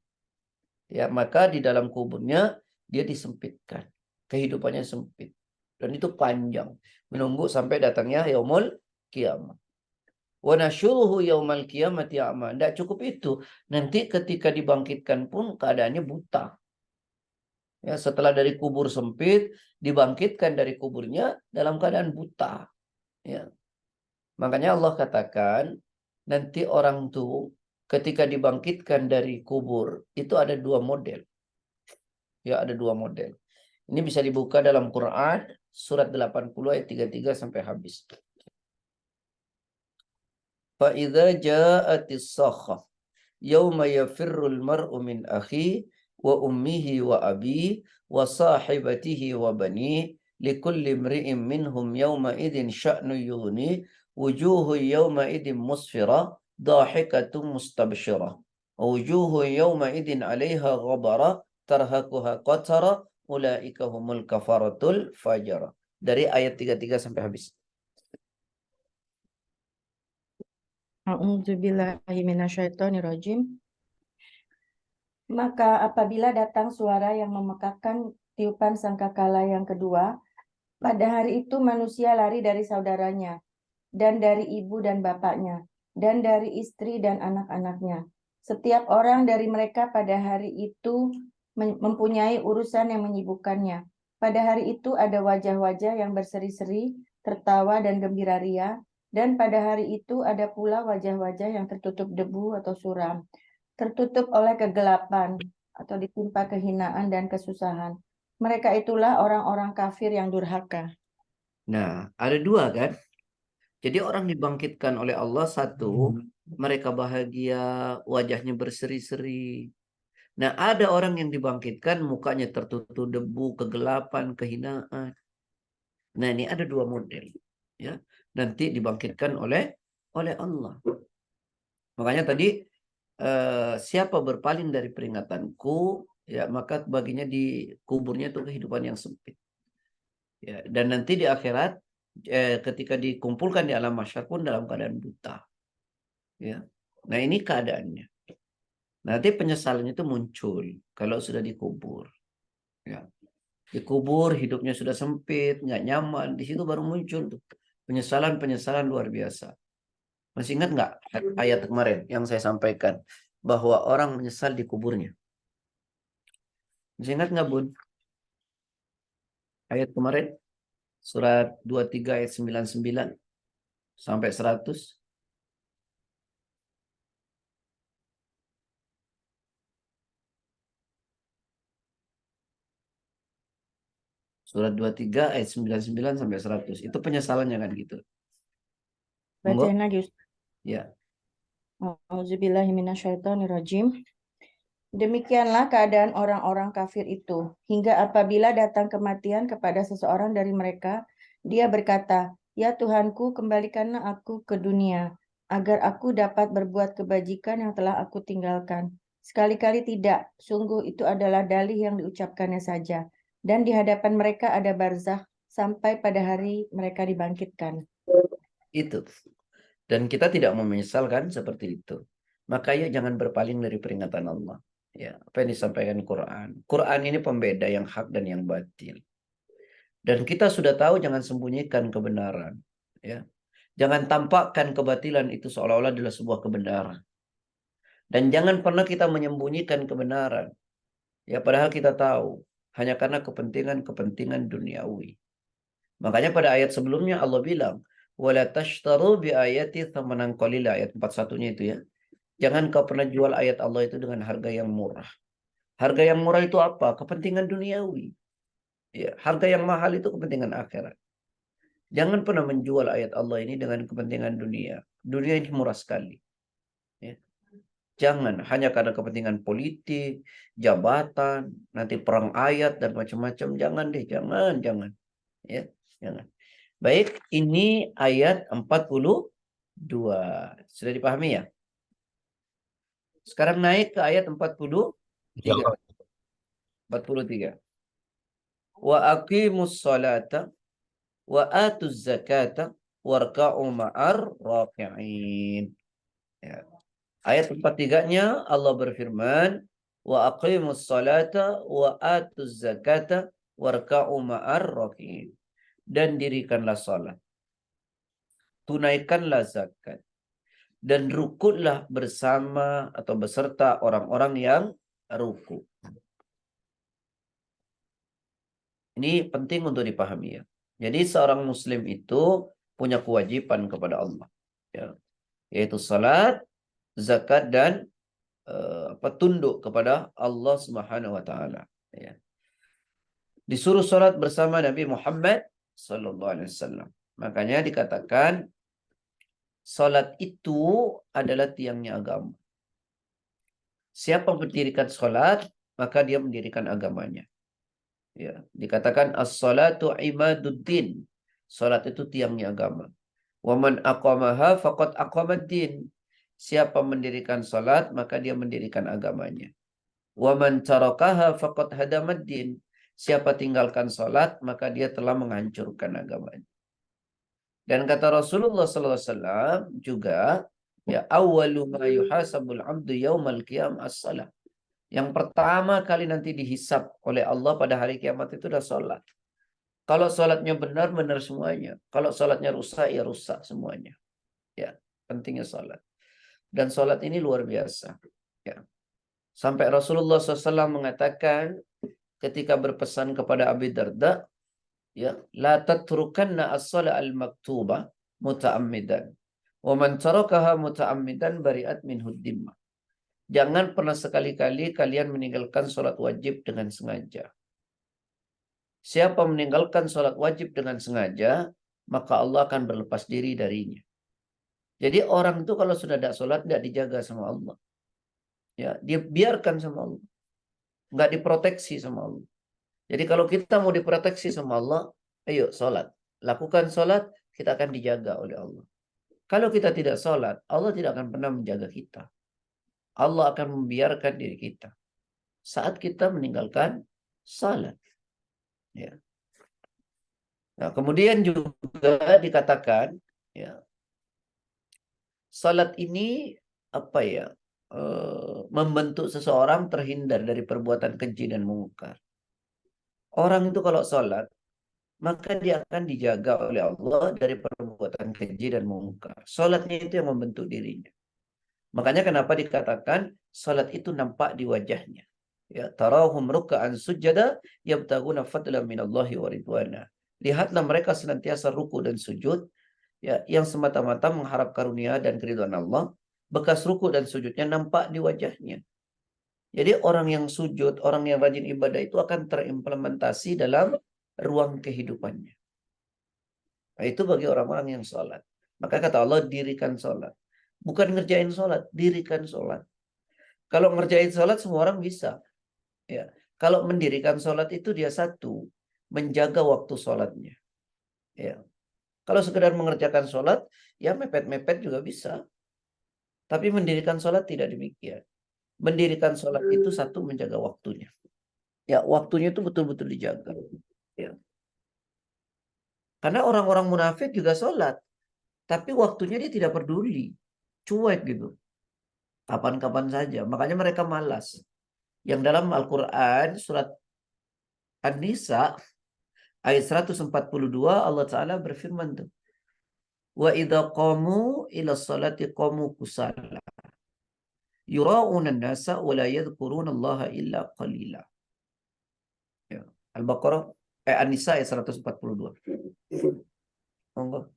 Ya, maka di dalam kuburnya dia disempitkan. Kehidupannya sempit. Dan itu panjang. Menunggu sampai datangnya yaumul kiamah. Wa nasyuruhu yaumal qiyamati a'ma. Tidak cukup itu. Nanti ketika dibangkitkan pun keadaannya buta. Ya, setelah dari kubur sempit, dibangkitkan dari kuburnya dalam keadaan buta. Ya. Makanya Allah katakan, nanti orang tuh ketika dibangkitkan dari kubur, itu ada dua model. Ya, ada dua model. Ini bisa dibuka dalam Quran, surat 80 ayat 33 sampai habis. فَإِذَا جَاءَتِ الصَّاخَّةُ يَوْمَ يَفِرُّ الْمَرْءُ مِنْ أَخِيهِ وَأُمِّهِ وَأَبِيهِ وَصَاحِبَتِهِ وَبَنِيهِ لِكُلِّ امْرِئٍ مِّنْهُمْ يَوْمَئِذٍ شَأْنٌ يُغْنِيهِ وُجُوهٌ يَوْمَئِذٍ مُسْفِرَةٌ ضَاحِكَةٌ مُسْتَبْشِرَةٌ وَوُجُوهٌ يَوْمَئِذٍ عَلَيْهَا غَبَرَةٌ تَرْهَقُهَا قَتَرَةٌ أُولَئِكَ هُمُ الْكَفَرَةُ الْفَجَرَةُ. Dari ayat 33 sampai habis. A'udzubillahi minasyaitonirrajim. Maka apabila datang suara yang memekakkan tiupan sangkakala yang kedua, pada hari itu manusia lari dari saudaranya, dan dari ibu dan bapaknya, dan dari istri dan anak-anaknya. Setiap orang dari mereka pada hari itu mempunyai urusan yang menyibukkannya. Pada hari itu ada wajah-wajah yang berseri-seri, tertawa dan gembira ria, dan pada hari itu ada pula wajah-wajah yang tertutup debu atau suram, tertutup oleh kegelapan atau ditimpa kehinaan dan kesusahan. Mereka itulah orang-orang kafir yang durhaka. Nah, ada dua kan? Jadi orang dibangkitkan oleh Allah, satu, mereka bahagia, wajahnya berseri-seri. Nah, ada orang yang dibangkitkan, mukanya tertutup debu, kegelapan, kehinaan. Nah, ini ada dua model. Ya, nanti dibangkitkan oleh Allah. Makanya tadi siapa berpaling dari peringatanku, ya maka baginya di kuburnya itu kehidupan yang sempit. Ya, dan nanti di akhirat ketika dikumpulkan di alam mahsyar pun dalam keadaan buta. Ya. Nah, ini keadaannya. Nanti penyesalan itu muncul kalau sudah dikubur. Ya. Dikubur, hidupnya sudah sempit, nggak nyaman. Di situ baru muncul tuh penyesalan-penyesalan luar biasa. Masih ingat nggak ayat kemarin yang saya sampaikan bahwa orang menyesal di kuburnya? Masih ingat nggak, Bun? Ayat kemarin surat 23 ayat 99 sampai 100. Surat 23 ayat 99 sampai 100. Itu penyesalannya kan gitu. Monggo. Bacain lagi, Ustaz. Ya. A'udzubillahi minasyaitonirrajim. Demikianlah keadaan orang-orang kafir itu, hingga apabila datang kematian kepada seseorang dari mereka, dia berkata, "Ya Tuhanku, kembalikanlah aku ke dunia, agar aku dapat berbuat kebajikan yang telah aku tinggalkan." Sekali-kali tidak, sungguh itu adalah dalih yang diucapkannya saja. Dan di hadapan mereka ada barzakh sampai pada hari mereka dibangkitkan. Itu. Dan kita tidak mau menyesalkan seperti itu. Maka ya jangan berpaling dari peringatan Allah. Ya, apa yang disampaikan Quran. Quran ini pembeda yang hak dan yang batil. Dan kita sudah tahu jangan sembunyikan kebenaran. Ya. Jangan tampakkan kebatilan itu seolah-olah adalah sebuah kebenaran. Dan jangan pernah kita menyembunyikan kebenaran. Ya, padahal kita tahu. Hanya karena kepentingan-kepentingan duniawi. Makanya pada ayat sebelumnya Allah bilang, "Wala tashtaru bi ayati thamanan qalila," ayat 41-nya itu ya. Jangan kau pernah jual ayat Allah itu dengan harga yang murah. Harga yang murah itu apa? Kepentingan duniawi. Ya, harga yang mahal itu kepentingan akhirat. Jangan pernah menjual ayat Allah ini dengan kepentingan dunia. Dunia ini murah sekali. Ya. Jangan hanya karena kepentingan politik, jabatan, nanti perang ayat dan macam-macam. Jangan deh, jangan. Ya, jangan. Baik, ini ayat 42. Sudah dipahami ya? Sekarang naik ke ayat 43. 43. Wa aqimus salata wa atuz zakata warka'u ma'ar raki'in. Ya. Ayat 43-nya Allah berfirman, wa aqimus salata wa atuz zakata warka'u ma'ar raki'in. Dan dirikanlah salat, tunaikanlah zakat, dan rukuklah bersama atau beserta orang-orang yang ruku. Ini penting untuk dipahami ya. Jadi seorang muslim itu punya kewajiban kepada Allah, ya, yaitu salat, zakat, dan tunduk kepada Allah Subhanahu wa taala, ya. Disuruh salat bersama Nabi Muhammad sallallahu alaihi wasallam. Makanya dikatakan salat itu adalah tiangnya agama. Siapa mendirikan salat, maka dia mendirikan agamanya. Ya, dikatakan as-salatu imaduddin. Salat itu tiangnya agama. Wa man aqamaha faqad aqamad-din. Siapa mendirikan salat, maka dia mendirikan agamanya. Wa man tarakaha faqad hadamad-din. Siapa tinggalkan salat, maka dia telah menghancurkan agamanya. Dan kata Rasulullah SAW juga, ya, awwalu ma yuhasabul abdu yaumal qiyam as-salat. Yang pertama kali nanti dihisab oleh Allah pada hari kiamat itu adalah salat. Kalau salatnya benar, benar semuanya. Kalau salatnya rusak, ya rusak semuanya. Ya, pentingnya salat. Dan salat ini luar biasa. Ya. Sampai Rasulullah SAW mengatakan ketika berpesan kepada Abi Darda, ya, la tatrukanna as-salat al-maktubah muta'ammidan. Wa man tarakaha muta'ammidan bari'at minhu dhimmah. Jangan pernah sekali-kali kalian meninggalkan sholat wajib dengan sengaja. Siapa meninggalkan sholat wajib dengan sengaja, maka Allah akan berlepas diri darinya. Jadi orang itu kalau sudah tidak sholat, tidak dijaga sama Allah. Ya, dia biarkan sama Allah. Nggak diproteksi sama Allah. Jadi kalau kita mau diproteksi sama Allah, ayo sholat. Lakukan sholat, kita akan dijaga oleh Allah. Kalau kita tidak sholat, Allah tidak akan pernah menjaga kita. Allah akan membiarkan diri kita saat kita meninggalkan salat. Ya. Nah, kemudian juga dikatakan, ya, salat ini apa ya? Membentuk seseorang terhindar dari perbuatan keji dan mungkar. Orang itu kalau salat, maka dia akan dijaga oleh Allah dari perbuatan keji dan mungkar. Salatnya itu yang membentuk dirinya. Makanya kenapa dikatakan salat itu nampak di wajahnya. Ya, tarahum ruk'an sujada yabtaguna fadlan minallahi wa ridwana. Lihatlah mereka senantiasa ruku dan sujud, ya, yang semata-mata mengharap karunia dan keridhaan Allah. Bekas ruku dan sujudnya nampak di wajahnya. Jadi orang yang sujud, orang yang rajin ibadah itu akan terimplementasi dalam ruang kehidupannya. Nah, itu bagi orang-orang yang sholat. Maka kata Allah, dirikan sholat. Bukan ngerjain sholat, dirikan sholat. Kalau ngerjain sholat semua orang bisa. Ya. Kalau mendirikan sholat itu dia satu, menjaga waktu sholatnya. Ya. Kalau sekedar mengerjakan sholat, ya mepet-mepet juga bisa. Tapi mendirikan sholat tidak demikian. Mendirikan sholat itu satu, menjaga waktunya. Ya, waktunya itu betul-betul dijaga. Ya. Karena orang-orang munafik juga sholat. Tapi waktunya dia tidak peduli. Cuek gitu. Kapan-kapan saja. Makanya mereka malas. Yang dalam Al-Quran surat An-Nisa ayat 142 Allah Ta'ala berfirman tuh. Wa idha qamu ila salati qamu kusala. Yura'una nasa wa la yadhkuruna Allah illa qalila. Ya. Al-Baqarah An-Nisa ayat 142. Monggo.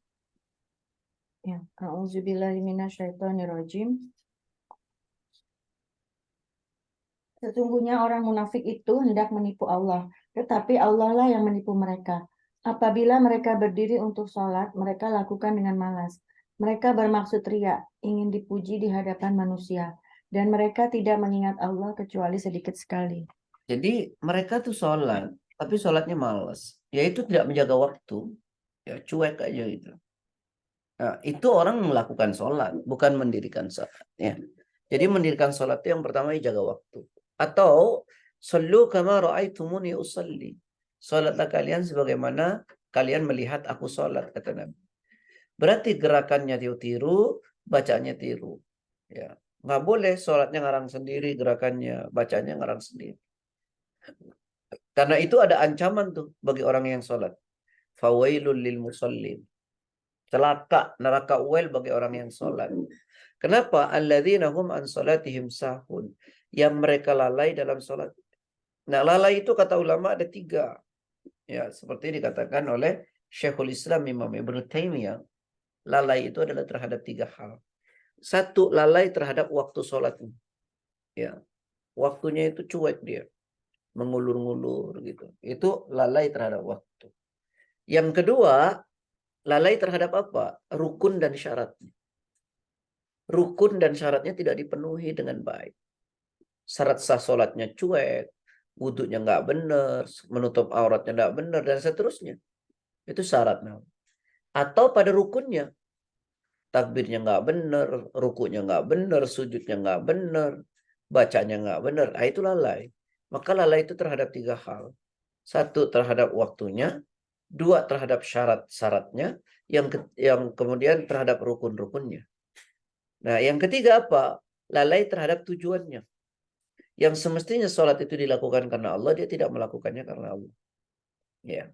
Ya, a'udzubillahi minasyaitonirrajim. Sesungguhnya orang munafik itu hendak menipu Allah, tetapi Allah lah yang menipu mereka. Apabila mereka berdiri untuk sholat, mereka lakukan dengan malas. Mereka bermaksud riya, ingin dipuji di hadapan manusia, dan mereka tidak mengingat Allah kecuali sedikit sekali. Jadi mereka tuh sholat, tapi sholatnya malas. Yaitu tidak menjaga waktu. Ya, cuek aja gitu. Nah, itu orang melakukan sholat, bukan mendirikan sholat. Ya. Jadi mendirikan sholat itu yang pertama jaga waktu. Atau sallu kama ra'aitumuni usalli. Sholatlah kalian sebagaimana kalian melihat aku sholat, kata Nabi. Berarti gerakannya tiru, bacaannya tiru. Ya. Nggak boleh sholatnya ngarang sendiri, gerakannya, bacanya ngarang sendiri. Karena itu ada ancaman tuh bagi orang yang sholat. Fawailul lil musallin. Celaka, neraka uel bagi orang yang sholat. Kenapa? Alladzina hum an sholatihim sahun. Yang mereka lalai dalam sholat. Nah, lalai itu kata ulama ada 3. Ya, seperti dikatakan oleh Syekhul Islam Imam Ibnu Taimiyah. Lalai itu adalah terhadap 3 hal. 1, lalai terhadap waktu sholatnya. Ya, waktunya itu cuek dia. Mengulur-ngulur gitu. Itu lalai terhadap waktu. Yang kedua, lalai terhadap apa? Rukun dan syaratnya. Rukun dan syaratnya tidak dipenuhi dengan baik. Syarat sah sholatnya cuek, wudhunya nggak benar, menutup auratnya nggak benar, dan seterusnya. Itu syaratnya. Atau pada rukunnya, takbirnya nggak benar, rukunya nggak benar, sujudnya nggak benar, bacanya nggak benar. Nah, itu lalai. Maka lalai itu terhadap 3 hal. 1, terhadap waktunya. 2, terhadap syarat-syaratnya. Yang kemudian terhadap rukun-rukunnya. Nah, yang ketiga apa? Lalai terhadap tujuannya. Yang semestinya sholat itu dilakukan karena Allah, dia tidak melakukannya karena Allah. Ya.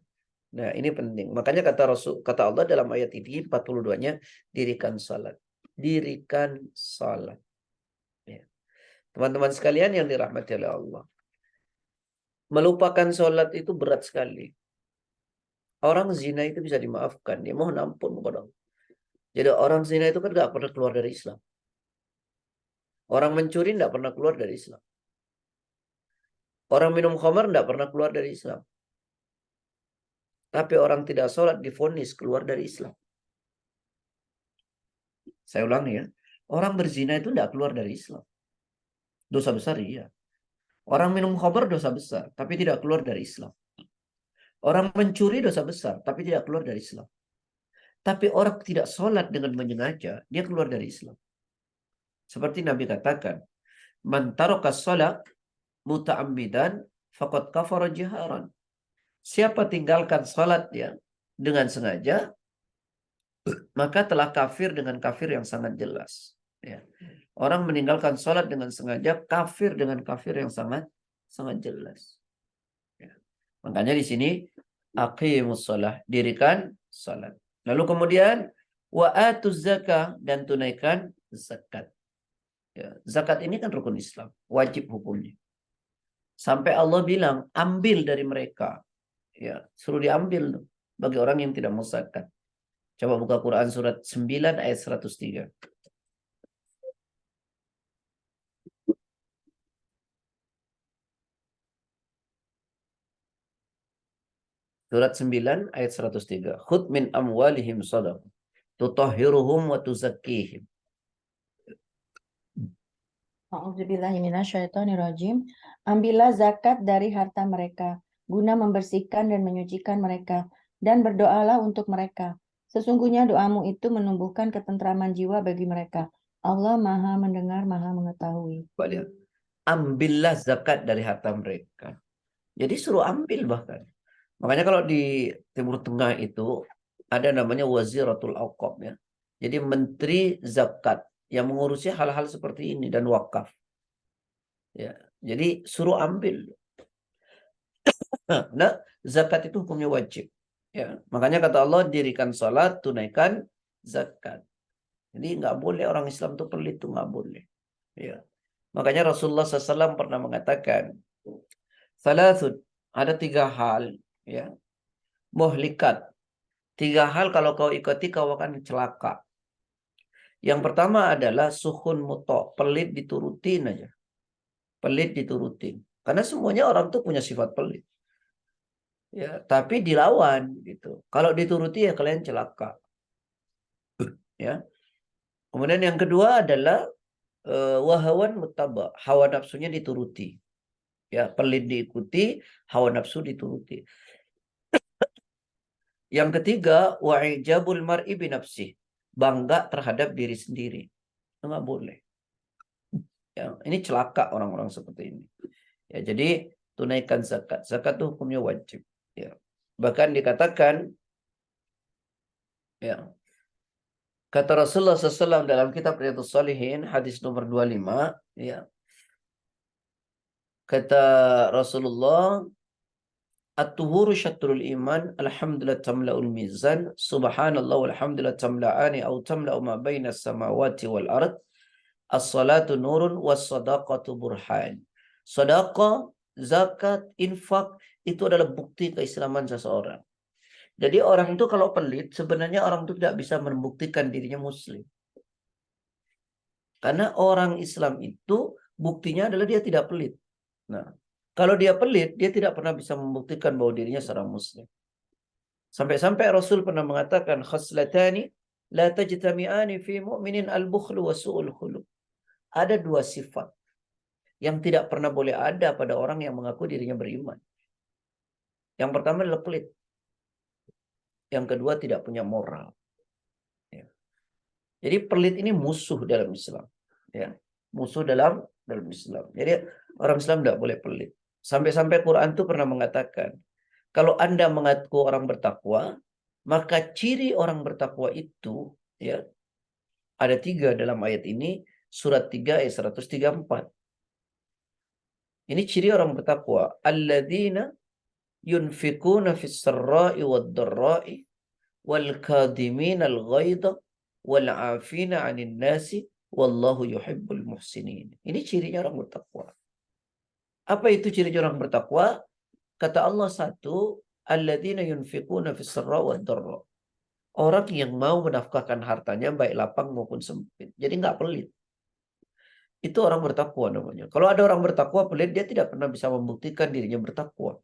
Nah, ini penting. Makanya kata Allah dalam ayat ini 42-nya, dirikan salat. Dirikan salat. Ya. Teman-teman sekalian yang dirahmati oleh Allah. Melupakan salat itu berat sekali. Orang zina itu bisa dimaafkan. Dia mohon ampun kepada Allah. Jadi orang zina itu kan gak pernah keluar dari Islam. Orang mencuri tidak pernah keluar dari Islam. Orang minum khamar tidak pernah keluar dari Islam. Tapi orang tidak sholat divonis keluar dari Islam. Saya ulangi ya. Orang berzina itu tidak keluar dari Islam. Dosa besar iya. Orang minum khamar dosa besar, tapi tidak keluar dari Islam. Orang mencuri dosa besar, tapi tidak keluar dari Islam. Tapi orang tidak sholat dengan menyengaja, dia keluar dari Islam. Seperti Nabi katakan, man taraka sholat muta'ammidan faqad kafara jiharan. Siapa tinggalkan sholat ya dengan sengaja, maka telah kafir dengan kafir yang sangat jelas. Ya. Orang meninggalkan sholat dengan sengaja, kafir dengan kafir yang sangat jelas. Ya. Makanya di sini aqimus shalah, dirikan salat. Lalu kemudian wa atuz zakah, dan tunaikan zakat. Ya. Zakat ini kan rukun Islam, wajib hukumnya. Sampai Allah bilang ambil dari mereka. Ya, suruh diambil bagi orang yang tidak mau zakat. Coba buka Quran surat 9 ayat 103. Surat 9 ayat 103. Khud min amwalihim sadaqah tutahhiruhum wa tuzakkihim. A'udzubillahiminasyaitonirrajim. Ambillah zakat dari harta mereka, guna membersihkan dan menyucikan mereka, dan berdoalah untuk mereka. Sesungguhnya doamu itu menumbuhkan ketentraman jiwa bagi mereka. Allah Maha Mendengar, Maha Mengetahui. Lihat. Ambillah zakat dari harta mereka. Jadi suruh ambil bahkan. Makanya kalau di Timur Tengah itu ada namanya Waziratul Awqaf ya. Jadi menteri zakat yang mengurusi hal-hal seperti ini dan wakaf. Ya. Jadi suruh ambil. Nah, zakat itu hukumnya wajib. Ya. Makanya kata Allah, dirikan salat, tunaikan zakat. Jadi nggak boleh orang Islam itu pelit, itu nggak boleh. Ya. Makanya Rasulullah SAW pernah mengatakan, salasun, ada 3 hal, ya, muhlikat. 3 hal kalau kau ikuti kau akan celaka. Yang pertama adalah suhun muto, pelit diturutin aja. Pelit diturutin. Karena semuanya orang tuh punya sifat pelit. Ya, tapi dilawan gitu. Kalau dituruti ya kalian celaka. Ya. Kemudian yang kedua adalah wahawan mutaba, hawa nafsunya dituruti. Ya, pelit diikuti, hawa nafsu dituruti. Yang ketiga, wa'ijabul mar'i binafsih, bangga terhadap diri sendiri. Enggak boleh. Ya, ini celaka orang-orang seperti ini. Ya, jadi tunaikan zakat. Zakat itu hukumnya wajib. Ya. Bahkan dikatakan ya, Kata Rasulullah SAW dalam kitab Riyadhus Shalihin, hadis nomor 25, ya. Kata Rasulullah, At-tuhuru syatrul iman, alhamdulillah tamla'ul mizan, subhanallah walhamdulillah tamla'ani au tamla'u ma baina samawati wal ard, as-salatu nurun was sadaqatu burhan. Sedekah, zakat, infak itu adalah bukti keislaman seseorang. Jadi orang itu kalau pelit, sebenarnya orang itu tidak bisa membuktikan dirinya muslim. Karena orang Islam itu buktinya adalah dia tidak pelit. Nah, kalau dia pelit, dia tidak pernah bisa membuktikan bahwa dirinya seorang muslim. Sampai-sampai Rasul pernah mengatakan, khaslatani la tajtami'ani fi mu'minin al-bukhlu wa su'ul khuluq. Ada dua sifat yang tidak pernah boleh ada pada orang yang mengaku dirinya beriman. Yang pertama adalah pelit. Yang kedua tidak punya moral. Ya. Jadi pelit ini musuh dalam Islam. Ya. Musuh dalam Islam. Jadi orang Islam tidak boleh pelit. Sampai-sampai Quran itu pernah mengatakan, kalau Anda mengaku orang bertakwa, maka ciri orang bertakwa itu, ya, ada 3 dalam ayat ini, surat 3 ayat 134. Ini ciri orang bertakwa. Alladzina yunfikuna fis sarra'i wad dharra'i wal kadhimina al ghaidha wal 'afina 'anil nasi wallahu yuhibbul muhsinin. Ini cirinya orang bertakwa. Apa itu ciri orang bertakwa? Kata Allah satu, alladzina yunfikuna fis sarra wad dharra. Orang yang mau menafkahkan hartanya baik lapang maupun sempit. Jadi nggak pelit. Itu orang bertakwa namanya. Kalau ada orang bertakwa pelit, dia tidak pernah bisa membuktikan dirinya bertakwa.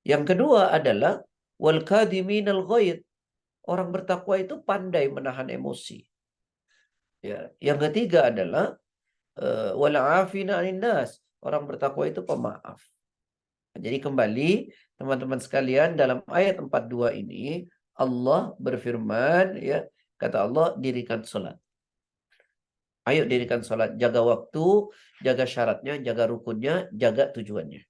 Yang kedua adalah wal kadhiminal ghaid. Orang bertakwa itu pandai menahan emosi. Ya. Yang ketiga adalah wal 'afina 'anil nas. Orang bertakwa itu pemaaf. Jadi kembali teman-teman sekalian, dalam ayat 42 ini Allah berfirman, ya, kata Allah, dirikan sholat. Ayo dirikan sholat, jaga waktu, jaga syaratnya, jaga rukunnya, jaga tujuannya.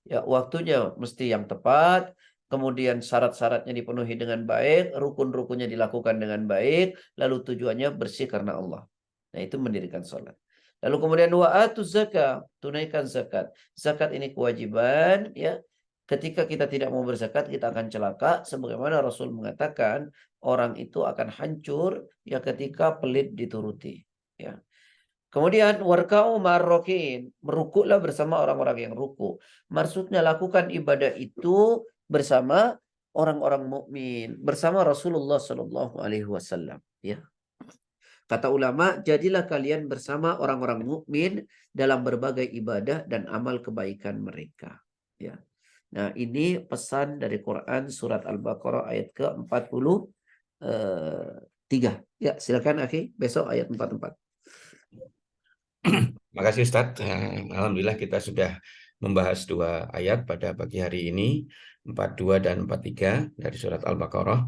Ya, waktunya mesti yang tepat, kemudian syarat-syaratnya dipenuhi dengan baik, rukun-rukunnya dilakukan dengan baik, lalu tujuannya bersih karena Allah. Nah, itu mendirikan sholat. Lalu kemudian wa'atuz zakat, tunaikan zakat. Zakat ini kewajiban, ya. Ketika kita tidak mau berzakat, kita akan celaka. Sebagaimana Rasul mengatakan, orang itu akan hancur ya ketika pelit dituruti. Ya. Kemudian warka'u marrokin, merukuklah bersama orang-orang yang ruku. Maksudnya lakukan ibadah itu bersama orang-orang mukmin, bersama Rasulullah Shallallahu Alaihi Wasallam. Ya. Kata ulama, jadilah kalian bersama orang-orang mukmin dalam berbagai ibadah dan amal kebaikan mereka. Ya. Nah, ini pesan dari Quran surat Al-Baqarah ayat ke-43. Ya, silakan akhi, besok ayat 44. Makasih Ustadz. Alhamdulillah kita sudah membahas 2 ayat pada pagi hari ini, 42 dan 43 dari surat Al-Baqarah.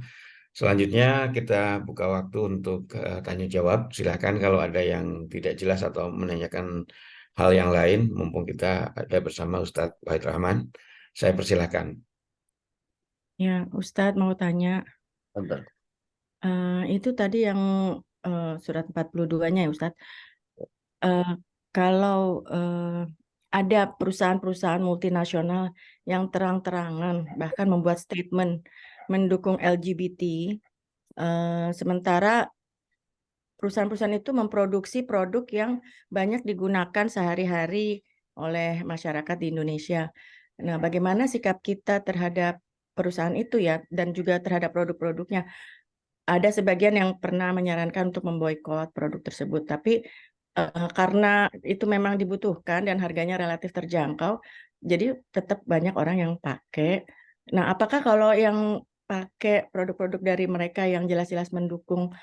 Selanjutnya kita buka waktu untuk tanya jawab. Silakan kalau ada yang tidak jelas atau menanyakan hal yang lain, mumpung kita ada bersama Ustadz Wahid Rahman. Saya persilahkan. Ya, Ustadz mau tanya. Bentar. Itu tadi yang surat 42-nya ya Ustadz. Kalau ada perusahaan-perusahaan multinasional yang terang-terangan bahkan membuat statement mendukung LGBT, sementara perusahaan-perusahaan itu memproduksi produk yang banyak digunakan sehari-hari oleh masyarakat di Indonesia. Nah, bagaimana sikap kita terhadap perusahaan itu ya, dan juga terhadap produk-produknya? Ada sebagian yang pernah menyarankan untuk memboikot produk tersebut, tapi karena itu memang dibutuhkan dan harganya relatif terjangkau, jadi tetap banyak orang yang pakai. Nah, apakah kalau yang pakai produk-produk dari mereka yang jelas-jelas mendukung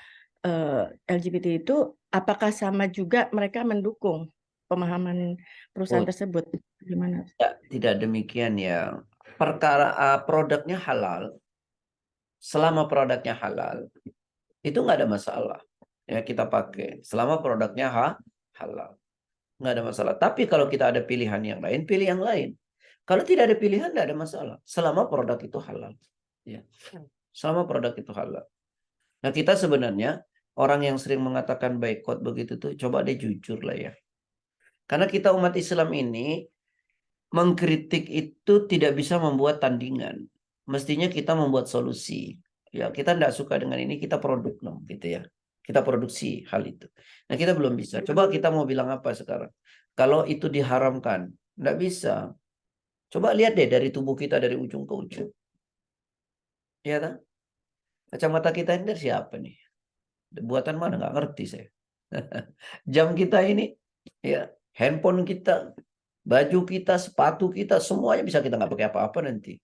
LGBT itu, apakah sama juga mereka mendukung pemahaman perusahaan tersebut? Gimana? Ya, tidak demikian ya. Perkara produknya halal, selama produknya halal, itu nggak ada masalah. Ya, kita pakai selama produknya halal, nggak ada masalah. Tapi kalau kita ada pilihan yang lain, pilih yang lain. Kalau tidak ada pilihan, nggak ada masalah. Selama produk itu halal, ya. Selama produk itu halal. Nah, kita sebenarnya orang yang sering mengatakan boikot begitu tuh, coba deh jujur lah ya. Karena kita umat Islam ini mengkritik itu tidak bisa membuat tandingan. Mestinya kita membuat solusi. Ya, kita tidak suka dengan ini, kita produk dong, gitu ya. Kita produksi hal itu. Nah, kita belum bisa. Coba kita mau bilang apa sekarang? Kalau itu diharamkan, tidak bisa. Coba lihat deh dari tubuh kita dari ujung ke ujung. Ya kan? Kacamata kita ini dari siapa nih? Buatan mana? Nggak ngerti saya. Jam kita ini, ya, handphone kita, baju kita, sepatu kita, semuanya bisa kita nggak pakai apa-apa nanti.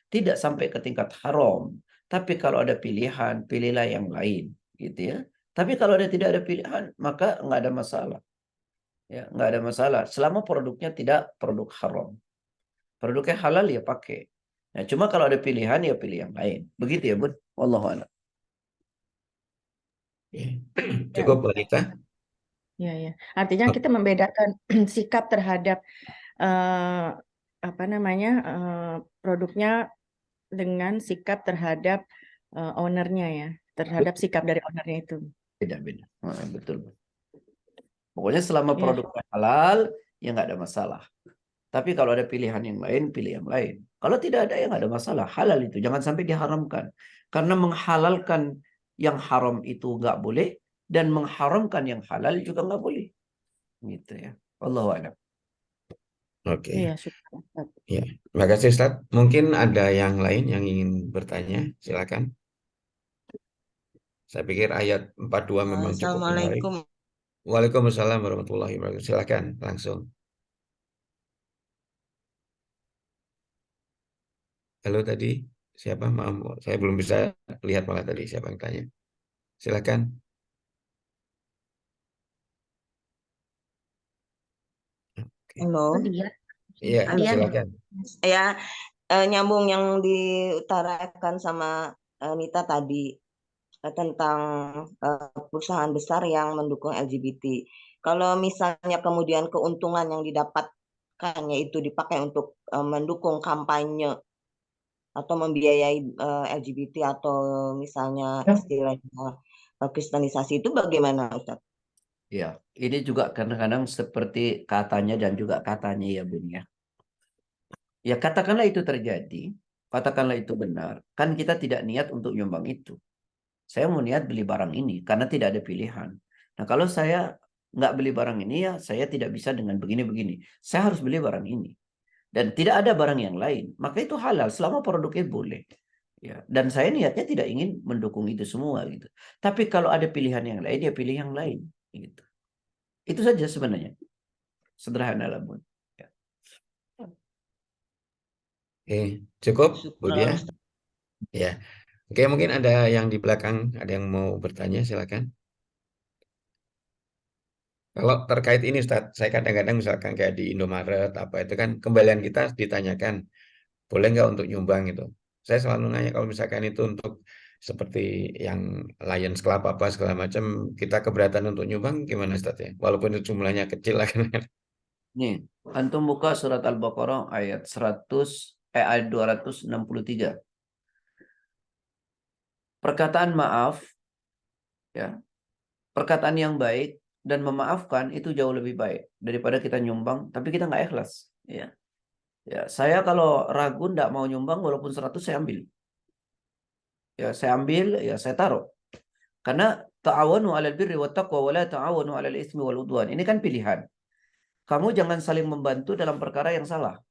Tidak sampai ke tingkat haram. Tapi kalau ada pilihan, pilihlah yang lain, gitu ya. Tapi kalau tidak ada pilihan, maka nggak ada masalah. Ya, nggak ada masalah. Selama produknya tidak produk haram. Produknya halal ya pakai. Nah, cuma kalau ada pilihan ya pilih yang lain. Begitu ya, Bun. Wallahu a'lam. Cukup, Balita. Ya, ya. Artinya kita membedakan sikap terhadap produknya dengan sikap terhadap ownernya ya, terhadap sikap dari ownernya itu. Beda-beda. Betul. Pokoknya selama Ya. produknya halal, ya nggak ada masalah. Tapi kalau ada pilihan yang lain, pilih yang lain. Kalau tidak ada, ya nggak ada masalah. Halal itu, jangan sampai diharamkan. Karena menghalalkan yang haram itu nggak boleh, dan mengharamkan yang halal juga nggak boleh. Gitu ya. Allahu a'lam. Oke. Iya, syukur. Ya, terima kasih Ustaz. Mungkin ada yang lain yang ingin bertanya, silakan. Saya pikir ayat 42 memang cukup menarik. Assalamualaikum. Waalaikumsalam warahmatullahi wabarakatuh. Silakan langsung. Halo tadi, siapa? Maaf, saya belum bisa lihat malah tadi siapa yang tanya. Silakan. Halo. Iya, Iya. silakan. Ya, nyambung yang diutarakan sama Nita tadi tentang perusahaan besar yang mendukung LGBT. Kalau misalnya kemudian keuntungan yang didapatkannya itu dipakai untuk mendukung kampanye atau membiayai LGBT atau misalnya istilahnya kristenisasi itu bagaimana, Ustaz? Ya, ini juga kadang-kadang seperti katanya dan juga katanya ya, Bun ya. Ya, katakanlah itu terjadi, katakanlah itu benar, kan kita tidak niat untuk nyumbang itu. Saya mau niat beli barang ini karena tidak ada pilihan. Nah, kalau saya nggak beli barang ini, ya saya tidak bisa dengan begini-begini. Saya harus beli barang ini. Dan tidak ada barang yang lain. Maka itu halal selama produknya boleh. Ya, dan saya niatnya tidak ingin mendukung itu semua gitu. Tapi kalau ada pilihan yang lain, ya pilih yang lain gitu. Itu saja sebenarnya. Sederhana lah, Bun. Ya. Oke, cukup, Bu Syukur, Dia. Ustaz. Ya. Oke, mungkin ada yang di belakang, ada yang mau bertanya, silakan. Kalau terkait ini, Ustaz, saya kadang-kadang misalkan kayak di Indomaret, apa itu kan, kembalian kita ditanyakan, boleh nggak untuk nyumbang itu? Saya selalu nanya kalau misalkan itu untuk seperti yang Lions Club apa segala macam, kita keberatan untuk nyumbang gimana, Ustaz ya? Walaupun itu jumlahnya kecil lah. Nih, antum buka surat Al-Baqarah ayat 263. Perkataan maaf, ya, perkataan yang baik dan memaafkan itu jauh lebih baik daripada kita nyumbang tapi kita nggak ikhlas. Ya, ya, saya kalau ragu nggak mau nyumbang walaupun 100 saya ambil. Ya, saya ambil, ya saya taruh. Karena ta'awanu 'alal birri wat taqwa wa la ta'awanu 'alal itsmi wal udwan. Ini kan pilihan. Kamu jangan saling membantu dalam perkara yang salah.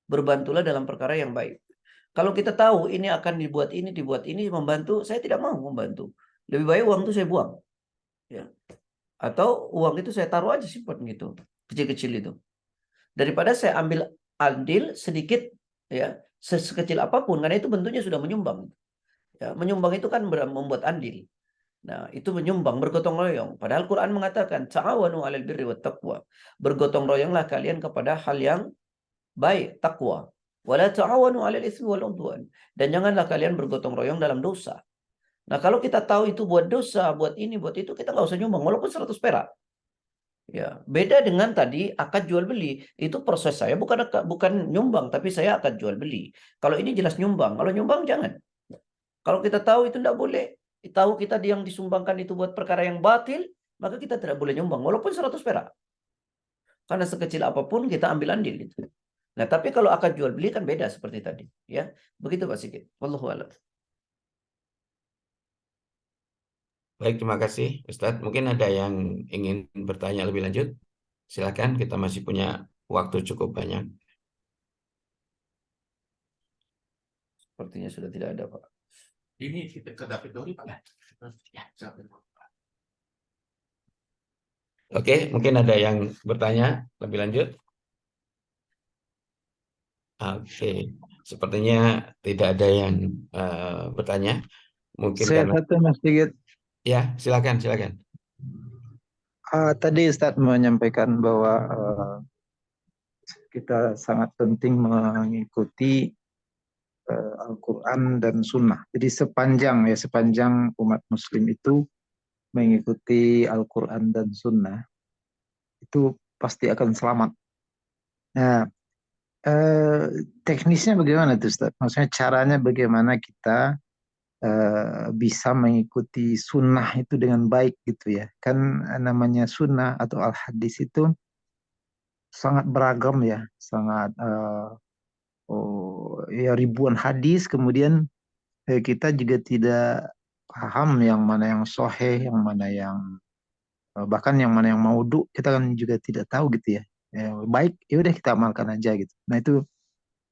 Berbantulah dalam perkara yang baik. Kalau kita tahu ini akan dibuat ini membantu, saya tidak mau membantu. Lebih baik uang itu saya buang. Ya. Atau uang itu saya taruh aja simpan gitu. Kecil-kecil itu. Daripada saya ambil andil sedikit, ya, sekecil apapun, karena itu bentuknya sudah menyumbang. Ya, menyumbang itu kan membuat andil. Nah, itu menyumbang, bergotong royong. Padahal Quran mengatakan, ta'awanu 'alal birri wat taqwa. Bergotong royonglah kalian kepada hal yang baik, takwa. Wala ta'awanu 'alal itsmi wal 'udwan. Dan janganlah kalian bergotong royong dalam dosa. Nah, kalau kita tahu itu buat dosa, buat ini, buat itu, kita nggak usah nyumbang walaupun 100 perak. Ya, beda dengan tadi akad jual beli. Itu proses saya bukan nyumbang, tapi saya akad jual beli. Kalau ini jelas nyumbang. Kalau nyumbang jangan. Kalau kita tahu itu tidak boleh, tahu kita yang disumbangkan itu buat perkara yang batil, maka kita tidak boleh nyumbang walaupun 100 perak. Karena sekecil apapun kita ambil andil itu. Nah, tapi kalau akad jual beli kan beda seperti tadi, ya. Begitu Pak Sigit. Wallahu a'lam. Baik, terima kasih Ustadz. Mungkin ada yang ingin bertanya lebih lanjut. Silakan, kita masih punya waktu cukup banyak. Sepertinya sudah tidak ada, Pak. Ini kita ke David Dori, Pak. Ya, Oke, mungkin ada yang bertanya lebih lanjut. Oke, sepertinya tidak ada yang bertanya. Mungkin Saya karena satu Mas Sigit. ya, silakan. Tadi Ustadz menyampaikan bahwa kita sangat penting mengikuti Al-Quran dan Sunnah. Jadi sepanjang umat Muslim itu mengikuti Al-Quran dan Sunnah, itu pasti akan selamat. Nah, teknisnya bagaimana tuh Ustadz? Maksudnya caranya bagaimana kita bisa mengikuti sunnah itu dengan baik gitu ya. Kan namanya sunnah atau al-hadis itu sangat beragam ya, sangat ya ribuan hadis, kemudian kita juga tidak paham yang mana yang sahih, yang mana yang bahkan yang mana yang maudhu, kita kan juga tidak tahu gitu ya. Baik, ya udah kita amalkan aja gitu. Nah itu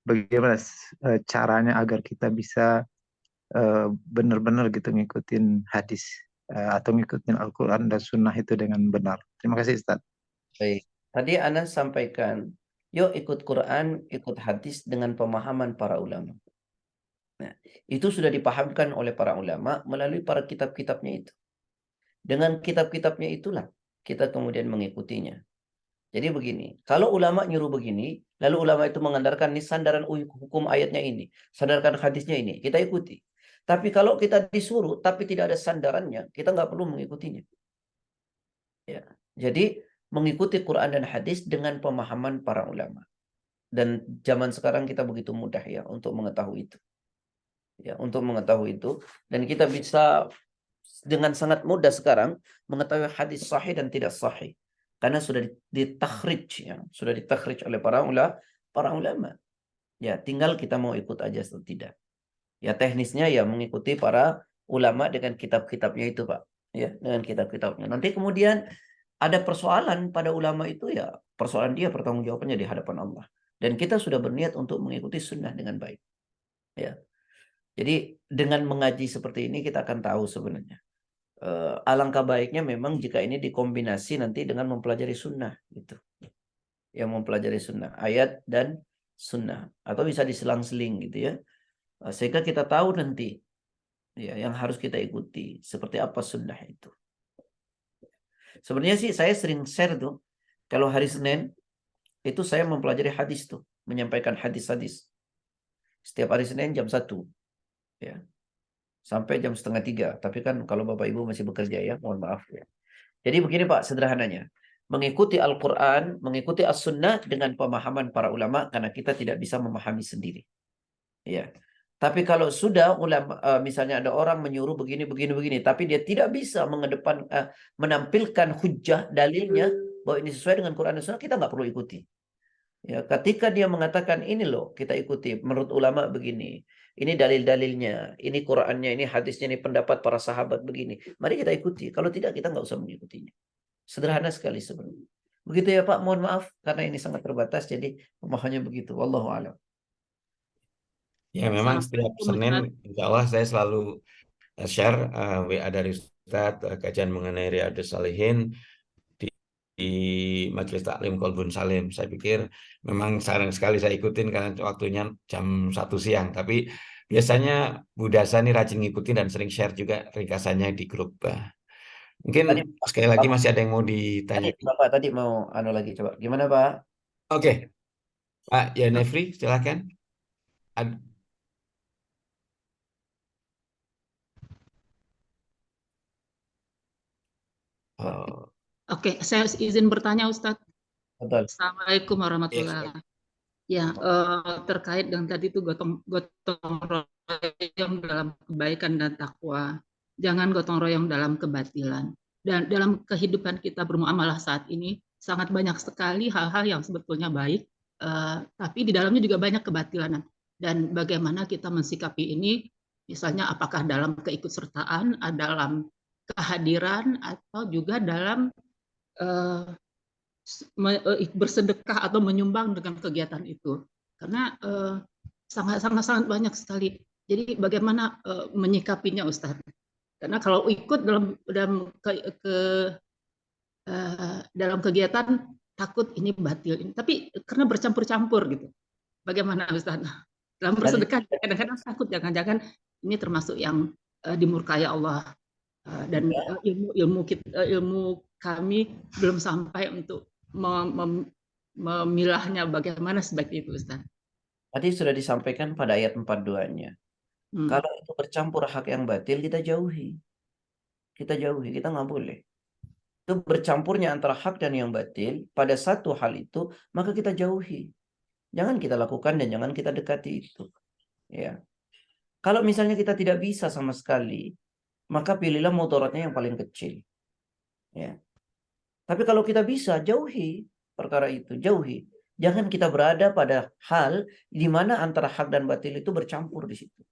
bagaimana caranya agar kita bisa benar-benar gitu ngikutin hadis atau ngikutin Al-Quran dan Sunnah itu dengan benar. Terima kasih Ustaz. Baik. Tadi Ana sampaikan, yuk ikut Quran, ikut hadis dengan pemahaman para ulama. Nah, itu sudah dipahamkan oleh para ulama melalui para kitab-kitabnya itu. Dengan kitab-kitabnya itulah kita kemudian mengikutinya. Jadi begini, kalau ulama nyuruh begini, lalu ulama itu mengandalkan nih sandaran hukum ayatnya ini, sandarkan hadisnya ini, kita ikuti. Tapi kalau kita disuruh, tapi tidak ada sandarannya, kita nggak perlu mengikutinya. Ya, jadi mengikuti Quran dan hadis dengan pemahaman para ulama. Dan zaman sekarang kita begitu mudah ya untuk mengetahui itu. Ya, untuk mengetahui itu. Dan kita bisa dengan sangat mudah sekarang mengetahui hadis sahih dan tidak sahih. Karena sudah ditakhrij ya, sudah ditakhrij oleh para ulama. Ya, tinggal kita mau ikut aja atau tidak. Ya, teknisnya ya mengikuti para ulama dengan kitab-kitabnya itu, Pak. Ya, dengan kitab-kitabnya. Nanti kemudian ada persoalan pada ulama itu ya, persoalan dia pertanggungjawabannya di hadapan Allah. Dan kita sudah berniat untuk mengikuti sunnah dengan baik. Ya. Jadi dengan mengaji seperti ini kita akan tahu sebenarnya. Alangkah baiknya memang jika ini dikombinasi nanti dengan mempelajari sunnah gitu. Yang mempelajari sunnah, ayat dan sunnah. Atau bisa diselang-seling gitu ya. Sehingga kita tahu nanti ya yang harus kita ikuti. Seperti apa sunnah itu. Sebenarnya sih saya sering share tuh. Kalau hari Senin itu saya mempelajari hadis tuh. Menyampaikan hadis-hadis. Setiap hari Senin jam 1. Ya. Sampai jam 2:30. Tapi kan kalau Bapak Ibu masih bekerja ya, mohon maaf ya. Jadi begini Pak, sederhananya. Mengikuti Al-Quran, mengikuti As-Sunnah dengan pemahaman para ulama, karena kita tidak bisa memahami sendiri. Ya. Tapi kalau sudah ulama, misalnya ada orang menyuruh begini, tapi dia tidak bisa menampilkan hujjah dalilnya bahwa ini sesuai dengan Quran dan Sunnah, kita nggak perlu ikuti. Ya, ketika dia mengatakan ini loh kita ikuti, menurut ulama begini, ini dalil-dalilnya, ini Qurannya, ini hadisnya, ini pendapat para sahabat begini, mari kita ikuti. Kalau tidak kita nggak usah mengikutinya. Sederhana sekali sebenarnya. Begitu ya Pak, mohon maaf karena ini sangat terbatas, jadi pemahamannya begitu. Wallahu a'lam. Ya, memang setiap Senin, insya Allah saya selalu share WA dari Ustadz, kajian mengenai Riyadhus Shalihin di Majelis Taklim Qalbun Salim. Saya pikir memang sayang sekali saya ikutin karena waktunya jam 1 siang. Tapi biasanya Bu Dasa ini rajin ngikutin dan sering share juga ringkasannya di grup. Mungkin sekali lagi masih ada yang mau ditanya. Bapak tadi mau lagi coba. Gimana Pak? Oke. Pak Yanefri, silakan. Oke, saya izin bertanya Ustadz. Betul. Assalamualaikum warahmatullahi wabarakatuh. Ya, terkait dengan tadi itu gotong royong dalam kebaikan dan takwa. jangan gotong royong dalam kebatilan. Dan dalam kehidupan kita bermuamalah saat ini sangat banyak sekali hal-hal yang sebetulnya baik, tapi di dalamnya juga banyak kebatilan. Dan bagaimana kita mensikapi ini, misalnya apakah dalam keikutsertaan, dalam kehadiran, atau juga dalam bersedekah atau menyumbang dengan kegiatan itu. Karena sangat banyak sekali. Jadi bagaimana menyikapinya, Ustaz? Karena kalau ikut dalam kegiatan takut ini batil, tapi karena bercampur-campur gitu. Bagaimana, Ustaz? Dalam bersedekah kadang-kadang takut jangan-jangan ini termasuk yang dimurkai Allah, dan ilmu kami belum sampai untuk memilahnya bagaimana sebaik itu, Ustaz. Tadi sudah disampaikan pada ayat 42-nya. Kalau itu bercampur hak yang batil, kita jauhi. Kita nggak boleh. Itu bercampurnya antara hak dan yang batil, pada satu hal itu, maka kita jauhi. Jangan kita lakukan dan jangan kita dekati itu. Ya. Kalau misalnya kita tidak bisa sama sekali, maka pilihlah mudaratnya yang paling kecil. Ya. Tapi kalau kita bisa, jauhi perkara itu, jauhi. Jangan kita berada pada hal di mana antara hak dan batil itu bercampur di situ.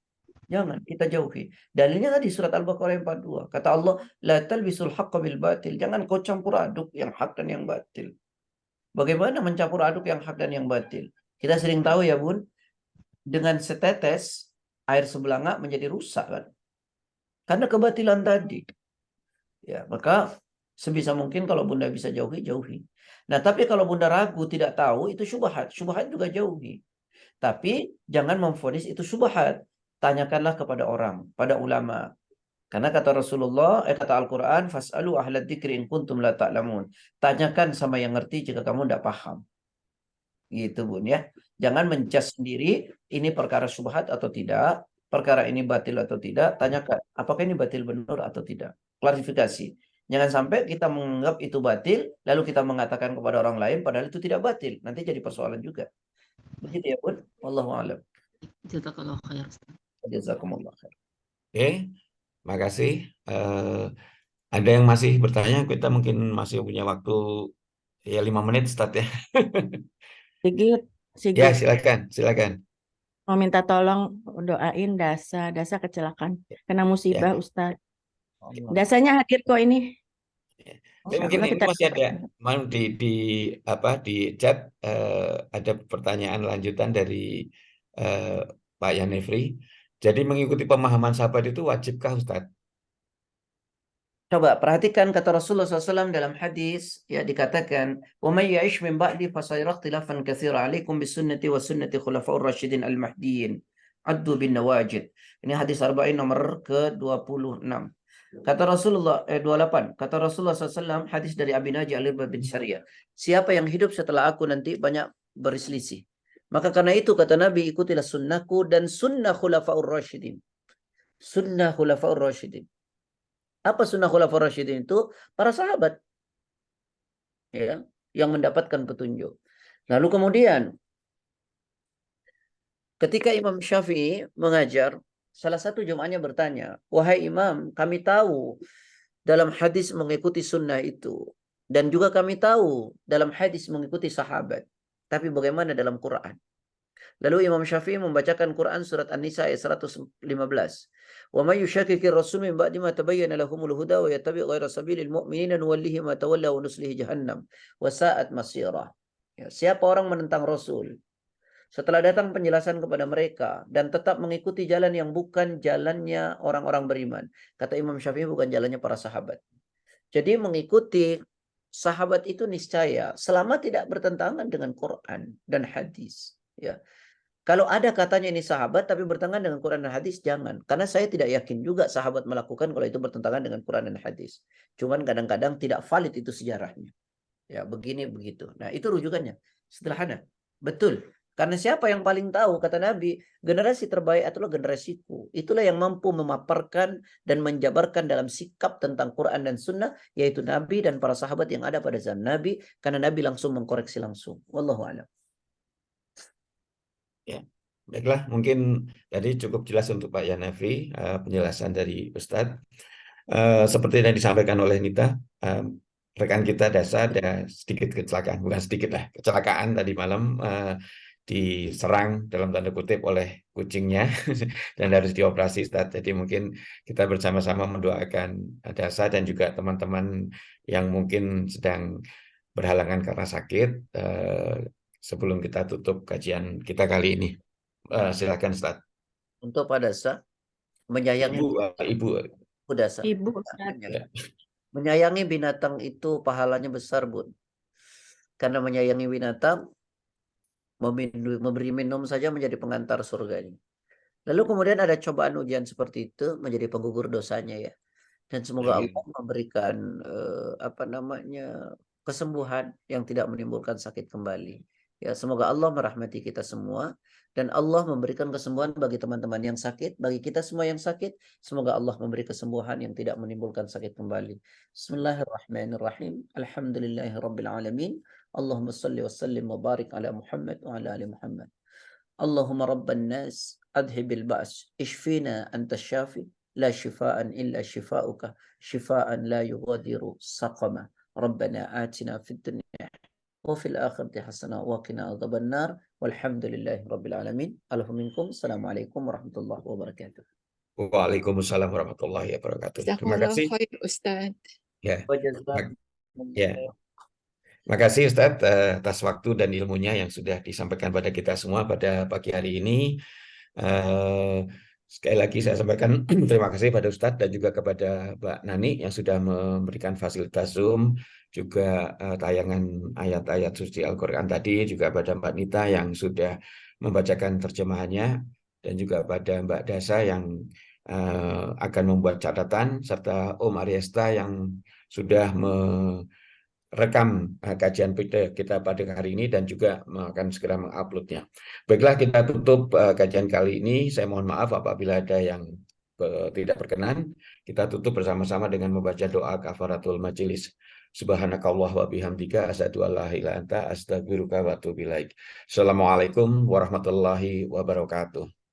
Jangan, kita jauhi. Dalilnya tadi surat Al-Baqarah 42. Kata Allah, la talbisul haqqa bil batil. Jangan kau campur aduk yang hak dan yang batil. Bagaimana mencampur aduk yang hak dan yang batil? Kita sering tahu ya, Bun, dengan setetes air sebelanga menjadi rusak kan? Karena kebatilan tadi. Ya, maka sebisa mungkin kalau Bunda bisa jauhi, jauhi. Nah, tapi kalau Bunda ragu, tidak tahu, itu syubhat. Syubhat juga jauhi. Tapi jangan memvonis itu syubhat. Tanyakanlah kepada orang, pada ulama. Karena kata Rasulullah, kata Al-Quran, fas'alu ahlad dzikri in kuntum la ta'lamun. Tanyakan sama yang ngerti jika kamu tidak paham. Gitu, Bun, ya. Jangan menjudge sendiri, ini perkara syubhat atau tidak, perkara ini batil atau tidak. Tanyakan, apakah ini batil benar atau tidak. Klarifikasi. Jangan sampai kita menganggap itu batil, lalu kita mengatakan kepada orang lain, padahal itu tidak batil. Nanti jadi persoalan juga. Begitu ya, Bun. Wallahu a'lam. Jazakallahu khair, Ustaz. Jazakumullah khair. Oke, makasih. Ada yang masih bertanya? Kita mungkin masih punya waktu ya 5 menit, Ustaz ya. Sigit, Ya, silakan. mau minta tolong doain Dasa kecelakaan kena musibah, Ya. Ustaz. Dasanya hadir kok ini. Tapi mungkin ini masih ada di chat ada pertanyaan lanjutan dari Pak Yanefri. Jadi mengikuti pemahaman sahabat itu wajibkah, Ustaz? Coba perhatikan kata Rasulullah SAW dalam hadis, ya, dikatakan, "Wa may ya'ish min ba'di fasayara ikhtilafan katsira 'alaikum bisunnati wa sunnati khulafaur rasyidin al-mahdiyyin. Addu bin nawajid." Ini hadis Arba'in nomor ke-26. Kata Rasulullah 28. Kata Rasulullah SAW, hadis dari Abi Naji Al-Irbad bin Syariah, siapa yang hidup setelah aku nanti banyak berselisih. Maka karena itu kata Nabi, ikutilah sunnahku dan sunnah khulafaur rasyidin. Sunnah khulafaur rasyidin. Apa sunnah khulafaur rasyidin itu? Para sahabat, ya, yang mendapatkan petunjuk. Lalu kemudian ketika Imam Syafi'i mengajar, salah satu jemaahnya bertanya, "Wahai Imam, kami tahu dalam hadis mengikuti sunnah itu, dan juga kami tahu dalam hadis mengikuti sahabat. Tapi bagaimana dalam Quran?" Lalu Imam Syafi'i membacakan Quran surat An-Nisa ayat 115. "Wa may yushakkikir rasul min ba'di ma tabayyana lahumul huda wa yattabi' ghayra sabilil mu'minina nuwallihi ma tawalla wa nuslihi jahannam wa sa'at masira." Ya, siapa orang menentang Rasul setelah datang penjelasan kepada mereka dan tetap mengikuti jalan yang bukan jalannya orang-orang beriman. Kata Imam Syafi'i, bukan jalannya para sahabat. Jadi mengikuti sahabat itu niscaya selama tidak bertentangan dengan Quran dan hadis. Ya. Kalau ada katanya ini sahabat tapi bertentangan dengan Quran dan hadis, jangan. Karena saya tidak yakin juga sahabat melakukan kalau itu bertentangan dengan Quran dan hadis. Cuman kadang-kadang tidak valid itu sejarahnya. Ya, begini begitu. Nah, itu rujukannya. Sederhana. Betul. Karena siapa yang paling tahu, kata Nabi, generasi terbaik adalah generasiku. Itulah yang mampu memaparkan dan menjabarkan dalam sikap tentang Quran dan Sunnah, yaitu Nabi dan para sahabat yang ada pada zaman Nabi, karena Nabi langsung mengkoreksi langsung. Wallahu a'lam. Ya, baiklah, mungkin tadi cukup jelas untuk Pak Yanefri penjelasan dari Ustadz. Seperti yang disampaikan oleh Nita, rekan kita Dasa ada sedikit kecelakaan, bukan sedikit lah, kecelakaan tadi malam, diserang dalam tanda kutip oleh kucingnya dan harus dioperasi, Ustaz. Jadi mungkin kita bersama-sama mendoakan Dasa dan juga teman-teman yang mungkin sedang berhalangan karena sakit, sebelum kita tutup kajian kita kali ini. Silakan, Ustaz. Untuk Pak Dasa, menyayangi Ibu. Dasa. Ibu, Ustaz. Ya. Menyayangi binatang itu pahalanya besar, Bun. Karena menyayangi binatang, memberi minum saja menjadi pengantar surganya. Lalu kemudian ada cobaan ujian seperti itu menjadi penggugur dosanya ya. Dan semoga Allah memberikan kesembuhan yang tidak menimbulkan sakit kembali. Ya, semoga Allah merahmati kita semua dan Allah memberikan kesembuhan bagi teman-teman yang sakit, bagi kita semua yang sakit, semoga Allah memberi kesembuhan yang tidak menimbulkan sakit kembali. Bismillahirrahmanirrahim. Alhamdulillahirabbil alamin. Allahumma shalli wa sallim wa barik ala Muhammad wa ala ali Muhammad. Allahumma rabban nas adhibil ba's ishfina anta syafi la shifaan illa shifauka shifaan la yughadiru saqama. Rabbana atina fid dunya wa fil akhirati hasanah wa qina adzabannar walhamdulillahi rabbil alamin. Alhamdulillah. Assalamualaikum warahmatullahi wabarakatuh. Waalaikumsalam warahmatullahi wabarakatuh. Terima kasih. Ustaz. Ya. Terima kasih Ustadz atas waktu dan ilmunya yang sudah disampaikan pada kita semua pada pagi hari ini. Sekali lagi saya sampaikan terima kasih pada Ustadz dan juga kepada Mbak Nani yang sudah memberikan fasilitas Zoom, juga tayangan ayat-ayat suci Al-Quran tadi, juga pada Mbak Nita yang sudah membacakan terjemahannya, dan juga pada Mbak Dasa yang akan membuat catatan, serta Om Ariesta yang sudah merekam kajian kita pada hari ini dan juga akan segera menguploadnya. Baiklah, kita tutup kajian kali ini. Saya mohon maaf apabila ada yang tidak berkenan. Kita tutup bersama-sama dengan membaca doa kafaratul majelis. Subhanakallah wa bihamdika asyhadu an la ilaha illa anta astaghfiruka wa atubu ilaik. Assalamualaikum warahmatullahi wabarakatuh.